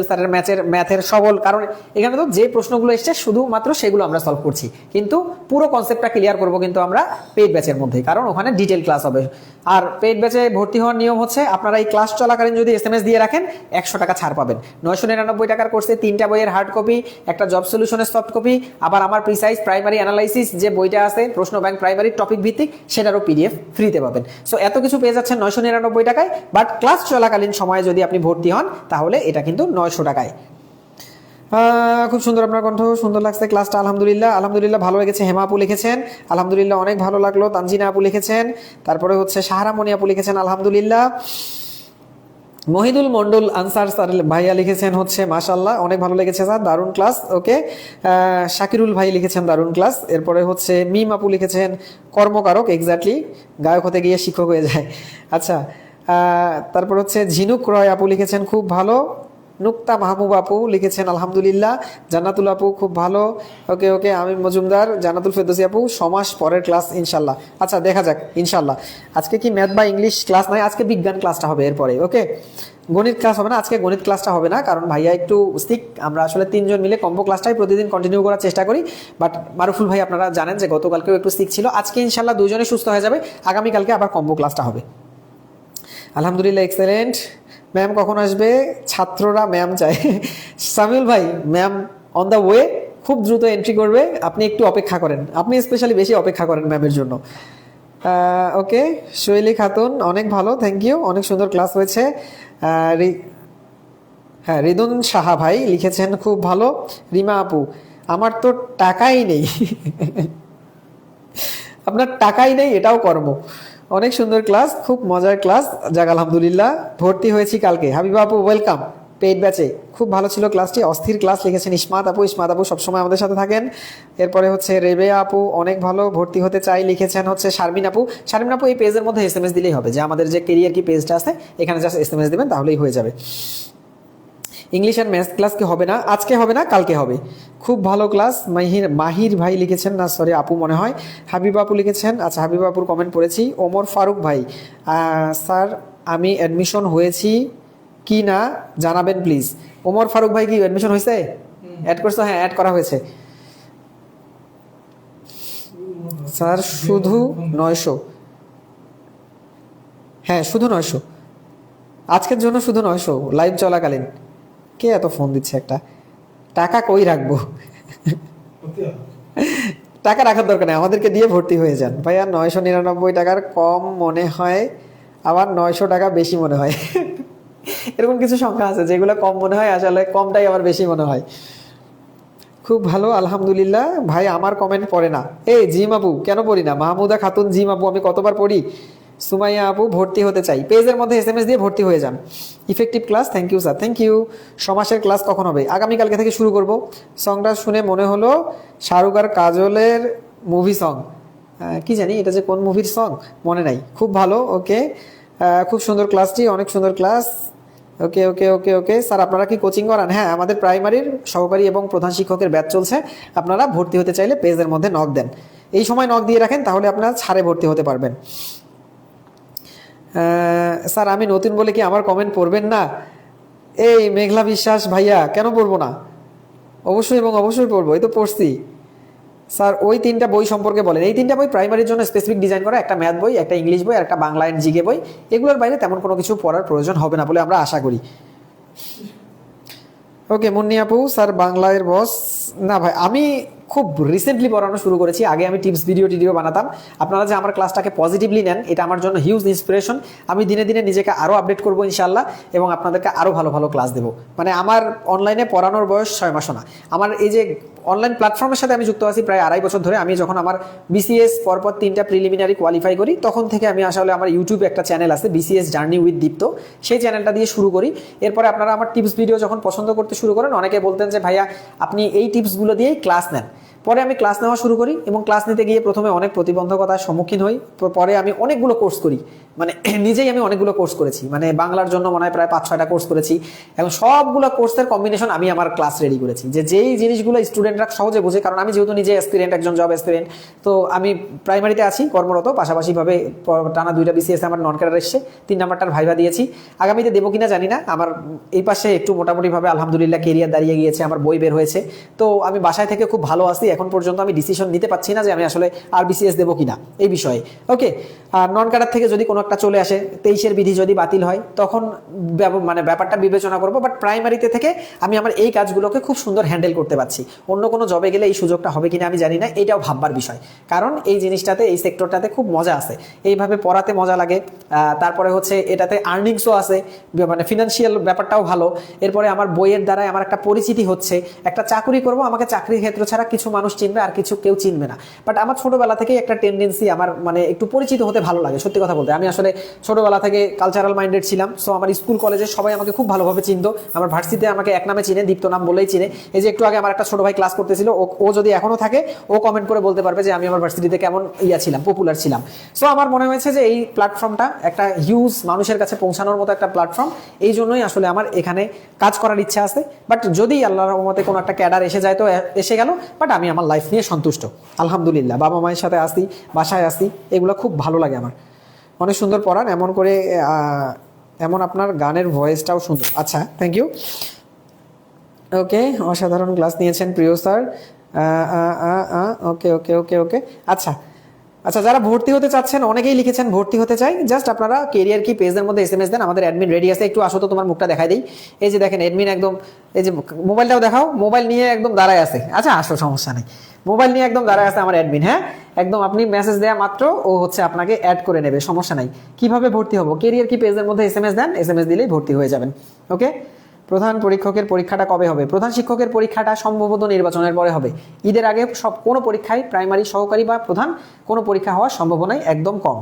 স্যারের ম্যাথের সবল, কারণ এখানে তো যে প্রশ্নগুলো এসছে শুধুমাত্র সেগুলো আমরা সলভ করছি, কিন্তু পুরো কনসেপ্টটা ক্লিয়ার করব কিন্তু আমরা পেইড ব্যাচের মধ্যে, কারণ ওখানে ডিটেল ক্লাস হবে। আর পেইড ব্যাচে ভর্তি হওয়ার নিয়ম হচ্ছে আপনারা এই ক্লাস চলাকালীন যদি SMS দিয়ে রাখেন 100 টাকা ছাড় পাবেন। 999 টাকার কোর্সে 3টা বইয়ের হার্ড কপি, একটা জব সলিউশনের সফট কপি, আবার আমার প্রিসাইজ প্রাইমারি অ্যানালাইসিস যে বইটা আছে প্রশ্ন ব্যাংক প্রাইমারি টপিক ভিত্তিক, সেটারও PDF ফ্রিতে পাবেন। সো এত কিছু পেয়ে যাচ্ছেন 999 টাকায়, বাট ক্লাস চলাকালীন সময়ে যদি আপনি ভর্তি হন তাহলে এটা কিন্তু 900 টাকায়। খুব সুন্দর, আপনার কণ্ঠ সুন্দর লাগছে, ক্লাসটা আলহামদুলিল্লাহ আলহামদুলিল্লাহ ভালো লেগেছে। হেমা আপু লিখেছেন আলহামদুলিল্লাহ অনেক ভালো লাগলো। তানজিনা আপু লিখেছেন, তারপরে হচ্ছে সাহারামণি আপু লিখেছেন আলহামদুলিল্লাহ। মহিদুল মন্ডল আনসার স্যার ভাইয়া লিখেছেন হচ্ছে মাশাআল্লাহ অনেক ভালো লেগেছে স্যার, দারুণ ক্লাস। ওকে, শাকিরুল ভাই লিখেছেন দারুণ ক্লাস। এরপরে হচ্ছে মিম আপু লিখেছেন কর্মকারক, এক্স্যাক্টলি গায়ক হতে গিয়ে শিক্ষক হয়ে যায়। আচ্ছা, তারপর হচ্ছে ঝিনুক রয় আপু লিখেছেন খুব ভালো। নুক্তা মাহবুব আপু লিখেছেন আলহামদুলিল্লাহ। জান্নাতুল আপু খুব ভালো। ওকে ওকে, আমিন মজুমদার, জান্নাতুল ফেরদৌসি আপু সমাস পরের ক্লাস ইনশাল্লাহ। আচ্ছা দেখা যাক ইনশাল্লাহ। আজকে কি ম্যাথ বা ইংলিশ ক্লাস নাই, আজকে বিজ্ঞান ক্লাসটা হবে এরপরে। ওকে, গণিত ক্লাস হবে না আজকে, গণিত ক্লাসটা হবে না, কারণ ভাইয়া একটু স্টিক। আমরা আসলে 3 জন মিলে কম্বো ক্লাসটাই প্রতিদিন কন্টিনিউ করার চেষ্টা করি, বাট মারুফুল ভাই আপনারা জানেন যে গতকালকেও একটু স্টিক ছিল। আজকে ইনশাল্লাহ দুজনে সুস্থ হয়ে যাবে, আগামীকালকে আবার কম্বো ক্লাসটা হবে। আলহামদুলিল্লাহ এক্সেলেন্ট। ম্যাম কখন আসবে? ছাত্ররা ম্যাম চায়। সামিউল ভাই, ম্যাম অন দ্য ওয়ে, খুব দ্রুত এন্ট্রি করবে, আপনি একটু অপেক্ষা করেন, আপনি স্পেশালি বেশি অপেক্ষা করেন ম্যামের জন্য। ওকে, শৈলী খাতুন অনেক ভালো, থ্যাংক ইউ, অনেক সুন্দর ক্লাস হয়েছে। হ্যাঁ, রিদুন সাহা ভাই লিখেছেন খুব ভালো। রিমা আপু, আমার তো টাকাই নেই। আপনার টাকাই নেই, এটাও কর্ম। অনেক সুন্দর ক্লাস, খুব মজার ক্লাস, যাক আলহামদুলিল্লাহ। ভর্তি হয়েছি কালকে। হাবিবা আপু ওয়েলকাম পেইড ব্যাচে, খুব ভালো ছিল ক্লাসটি, অস্থির ক্লাস লিখেছেন ইসমাত আপু। ইসমাত আপু সবসময় আমাদের সাথে থাকেন। এরপরে হচ্ছে রেবে আপু অনেক ভালো, ভর্তি হতে চাই লিখেছেন হচ্ছে শারমিন আপু। শারমিন আপু এই পেজের মধ্যে SMS দিলেই হবে, যে আমাদের যে কেরিয়ার কি পেজটা আছে এখানে জাস্ট SMS দেবেন তাহলেই হয়ে যাবে। ইংলিশ অ্যান্ড ম্যাথস ক্লাস কি হবে না? আজকে হবে না, কালকে হবে। খুব ভালো ক্লাস। মাহির ভাই লিখেছেন, না সরি আপু মনে হয়। হাবিবা আপু লিখেছেন, আচ্ছা হাবিবা আপুর কমেন্ট পড়েছি। ওমর ফারুক ভাই, স্যার আমি অ্যাডমিশন হয়েছি কি না জানাবেন প্লিজ। ওমর ফারুক ভাই কি অ্যাডমিশন হয়েছে? অ্যাড করছো? হ্যাঁ অ্যাড করা হয়েছে স্যার, শুধু 900। হ্যাঁ শুধু 900, আজকের জন্য শুধু 900 লাইভ চলাকালীন। কে এত ফোন দিচ্ছে একটা? টাকা কই রাখবো? টাকা রাখার দরকার নেই, আমাদেরকে দিয়ে ভর্তি হয়ে যান। ভাইয়া 999 টাকার কম মনে হয়, আবার 900 টাকা বেশি মনে হয়। এরকম কিছু সংখ্যা আছে যেগুলো কম মনে হয়, আসলে কমটাই আবার বেশি মনে হয়। খুব ভালো আলহামদুলিল্লাহ। ভাই আমার কমেন্ট পড়ে না। এই জিম আপু কেন পড়ি না? মাহমুদা খাতুন, জিম আপু আমি কতবার পড়ি। সুমাইয়া আপু ভর্তি হতে চাই, পেজের মধ্যে SMS দিয়ে ভর্তি হয়ে যান। Effective class, thank you sir, thank you. সমাসের ক্লাস কখন হবে? আগামীকালকে থেকে শুরু করব। সংটা শুনে মনে হলো শাহরুখ আর কাজলের মুভি সং, কি জানি এটা যে কোন মুভির সং মনে নাই। খুব ভালো, ওকে, খুব সুন্দর ক্লাসটি, অনেক সুন্দর ক্লাস। ওকে ওকে ওকে ওকে স্যার, আপনারা কি কোচিং করান? হ্যাঁ, আমাদের প্রাইমারির সহকারী এবং প্রধান শিক্ষকের ব্যাচ চলছে। আপনারা ভর্তি হতে চাইলে পেজের মধ্যে নক দেন, এই সময় নক দিয়ে রাখেন, তাহলে আপনারা ছাড়ে ভর্তি হতে পারবেন। স্যার আমি নতুন বলে কি আমার কমেন্ট পড়বেন না? এই মেঘলা বিশ্বাস ভাইয়া, কেন পড়বো না? অবশ্যই এবং অবশ্যই পড়বো, এই তো পড়ছি। স্যার ওই 3টা বই সম্পর্কে বলেন। এই 3টা বই প্রাইমারির জন্য স্পেসিফিক ডিজাইন করা, একটা ম্যাথ বই, একটা ইংলিশ বই আর একটা বাংলা এন্ড জিকে বই। এগুলোর বাইরে তেমন কোনো কিছু পড়ার প্রয়োজন হবে না বলে আমরা আশা করি। ওকে মুন্নি আপু, স্যার বাংলার বস না ভাই, আমি খুব রিসেন্টলি পড়ানো শুরু করেছি, আগে আমি টিপস ভিডিও বানাতাম। আপনারা যে আমার ক্লাসটাকে পজিটিভলি নেন, এটা আমার জন্য হিউজ ইন্সপিরেশন। আমি দিনে দিনে নিজেকে আরও আপডেট করবো ইনশাল্লাহ, এবং আপনাদেরকে আরও ভালো ভালো ক্লাস দেবো। মানে আমার অনলাইনে পড়ানোর বয়স 6 মাসও না। আমার এই যে অনলাইন প্ল্যাটফর্মের সাথে আমি যুক্ত আছি প্রায় 2.5 বছর ধরে। আমি যখন আমার BCS পরপর 3টা প্রিলিমিনারি কোয়ালিফাই করি, তখন থেকে আমি আসলে আমার ইউটিউবে একটা চ্যানেল আছে BCS জার্নি উইথ দীপ্ত, সেই চ্যানেলটা দিয়ে শুরু করি। এরপরে আপনারা আমার টিপস ভিডিও যখন পছন্দ করতে শুরু করেন, অনেকে বলতেন যে ভাইয়া আপনি এই টিপসগুলো দিয়েই ক্লাস নেন, পরে আমি ক্লাস নেওয়া শুরু করি এবং ক্লাস নিতে গিয়ে প্রথমে অনেক প্রতিবন্ধকতার সম্মুখীন হই। পরে আমি অনেকগুলো কোর্স করি, মানে নিজেই আমি অনেকগুলো কোর্স করেছি, মানে বাংলার জন্য মনে হয় প্রায় 5-6টা কোর্স করেছি এবং সবগুলো কোর্সের কম্বিনেশন আমি আমার ক্লাস রেডি করেছি, যেই জিনিসগুলো স্টুডেন্টরা সহজে বোঝে। কারণ আমি যেহেতু নিজে অ্যাসপিরেন্ট, একজন জব অ্যাসপিরেন্ট, তো আমি প্রাইমারিতে আছি কর্মরত, পাশাপাশিভাবে টানা 2টা বিসিএস আমার নন ক্যাডার এসছে, 3 নাম্বারটার ভাইভা দিয়েছি, আগামীতে দেবো কিনা জানি না। আমার এই পাশে একটু মোটামুটিভাবে আলহামদুলিল্লাহ কেরিয়ার দাঁড়িয়ে গিয়েছে, আমার বই বের হয়েছে, তো আমি বাসায় থেকে খুব ভালো আছি। এখন পর্যন্ত আমি ডিসিশন নিতে পারছি না যে আমি আসলে আর বিসিএস দেবো কিনা এই বিষয়ে। ওকে, আর নন ক্যাডার থেকে যদি কোনো একটা চলে আসে, 23-এর বিধি যদি বাতিল হয়, তখন মানে ব্যাপারটা বিবেচনা করবো। বাট প্রাইমারিতে থেকে আমি আমার এই কাজগুলোকে খুব সুন্দর হ্যান্ডেল করতে পারছি। অন্য কোনো জবে গেলে এই সুযোগটা হবে কিনা আমি জানি না, এইটাও ভাববার বিষয়। কারণ এই জিনিসটাতে, এই সেক্টরটাতে খুব মজা আছে, এইভাবে পড়াতে মজা লাগে। তারপরে হচ্ছে এটাতে আর্নিংসও আছে, মানে ফিনান্সিয়াল ব্যাপারটাও ভালো। এরপরে আমার বইয়ের দ্বারাই আমার একটা পরিচিতি হচ্ছে, একটা চাকরি করব, আমাকে চাকরির ক্ষেত্র ছাড়া কিছু মানুষ চিনবে আর কেউ চিনবে না। বাট আমার ছোটবেলা থেকেই একটা টেন্ডেন্সি, আমার মানে একটু পরিচিত হতে ভালো লাগে। সত্যি কথা বলতে আমি আসলে ছোটবেলা থেকে কালচারাল মাইন্ডেড ছিলাম। সো আমার স্কুল কলেজে সবাই আমাকে খুব ভালোভাবে চিনতো, আমার ভার্সিটিতে আমাকে এক নামে চিনে, দীপ্ত নাম বলেই চিনে। এই যে একটু আগে আমার একটা ছোট ভাই ক্লাস করতেছিল, ও যদি এখনো থাকে, ও কমেন্ট করে বলতে পারবে যে আমি আমার ভার্সিটিতে কেমন ছিলাম, পপুলার ছিলাম। সো আমার মনে হয়েছে যে এই প্ল্যাটফর্মটা একটা হিউজ মানুষের কাছে পৌঁছানোর মতো একটা প্ল্যাটফর্ম, এই জন্যই আসলে আমার এখানে কাজ করার ইচ্ছা আছে। বাট যদি আল্লাহর রহমতে কোনো একটা ক্যাডার এসে যায় তো এসে গেল, বাট আমি আমার লাইফ নিয়ে সন্তুষ্ট আলহামদুলিল্লাহ। বাবা মায়ের সাথে আসি, বাসায় আসি, এগুলো খুব ভালো লাগে আমার। অনেক সুন্দর পড়ান, এমন করে এমন আপনার গানের ভয়েসটাও সুন্দর। আচ্ছা, থ্যাংক ইউ। ওকে, অসাধারণ ক্লাস নিয়েছেন প্রিয় স্যার। ওকে ওকে ওকে ওকে আচ্ছা আচ্ছা, যারা ভর্তি হতে চাচ্ছেন, অনেকেই লিখেছেন ভর্তি হতে চাই, জাস্ট আপনারা কেরিয়ার কি পেজের মধ্যে এসএমএস দেন, আমাদের অ্যাডমিন রেডি আছে। একটু আসো তো, তোমার মুখটা দেখাই দিই। এই যে দেখেন অ্যাডমিন একদম, এই যে মোবাইলটাও দেখাও, মোবাইল নিয়ে একদম দাঁড়ায় আছে। আচ্ছা আসো, সমস্যা নেই, মোবাইল নিয়ে একদম দাঁড়ায় আছে আমার অ্যাডমিন। হ্যাঁ, একদম আপনি মেসেজ দেওয়া মাত্র ও হচ্ছে আপনাকে অ্যাড করে নেবে, সমস্যা নাই। কিভাবে ভর্তি হবো? কেরিয়ার কি পেজের মধ্যে এসএমএস দেন, এসএমএস দিলেই ভর্তি হয়ে যাবেন। ওকে, প্রধান পরীক্ষকের পরীক্ষাটা কবে হবে? প্রধান শিক্ষকের পরীক্ষাটা সম্ভবত নির্বাচনের পরে হবে। ঈদের আগে কোনো পরীক্ষায়, প্রাইমারি, সহকারী বা প্রধান, কোনো পরীক্ষা হওয়ার সম্ভাবনাই একদম কম।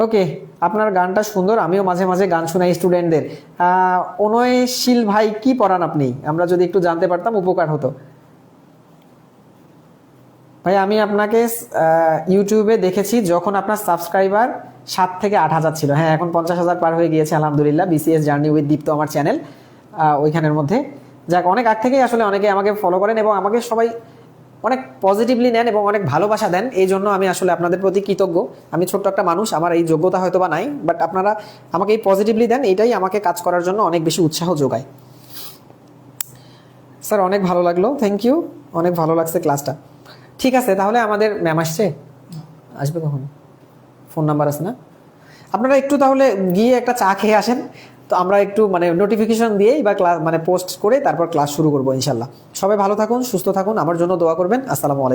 ওকে, আপনার গানটা সুন্দর, আমিও মাঝে মাঝে গান শোনাই স্টুডেন্টদের। অনয়শীল ভাই, কি পড়ান আপনি? আমরা যদি একটু জানতে পারতাম উপকার হতো। ভাই আমি আপনাকে ইউটিউবে দেখেছি যখন আপনার সাবস্ক্রাইবার 7 থেকে 8 হাজার ছিল। হ্যাঁ, এখন 50,000 পার হয়ে গিয়েছে আলহামদুলিল্লাহ। বিসিএস জার্নি উইথ দীপ্ত আমার চ্যানেল, ওইখানের মধ্যে। যাক, অনেক আগ থেকেই আসলে অনেকে আমাকে ফলো করেন এবং আমাকে সবাই অনেক পজিটিভলি নেন এবং অনেক ভালোবাসা দেন। এই জন্য আমি আসলে আপনাদের প্রতি কৃতজ্ঞ। আমি ছোট্ট একটা মানুষ, আমার এই যোগ্যতা হয়তো বা নাই, বাট আপনারা আমাকে এই পজিটিভলি দেন, এটাই আমাকে কাজ করার জন্য অনেক বেশি উৎসাহ যোগায়। স্যার অনেক ভালো লাগলো, থ্যাংক ইউ, অনেক ভালো লাগছে ক্লাসটা। ঠিক আছে, তাহলে আমাদের ম্যাম আসবে কখন? ফোন নাম্বার আছে না? আপনারা একটু তাহলে গিয়ে একটা চা খেয়ে আসেন, তো আমরা একটু মানে নোটিফিকেশন দিয়েই বা ক্লাস মানে পোস্ট করে তারপর ক্লাস শুরু করবো ইনশাল্লাহ। সবাই ভালো থাকুন, সুস্থ থাকুন, আমার জন্য দোয়া করবেন। আসসালামু আলাইকুম।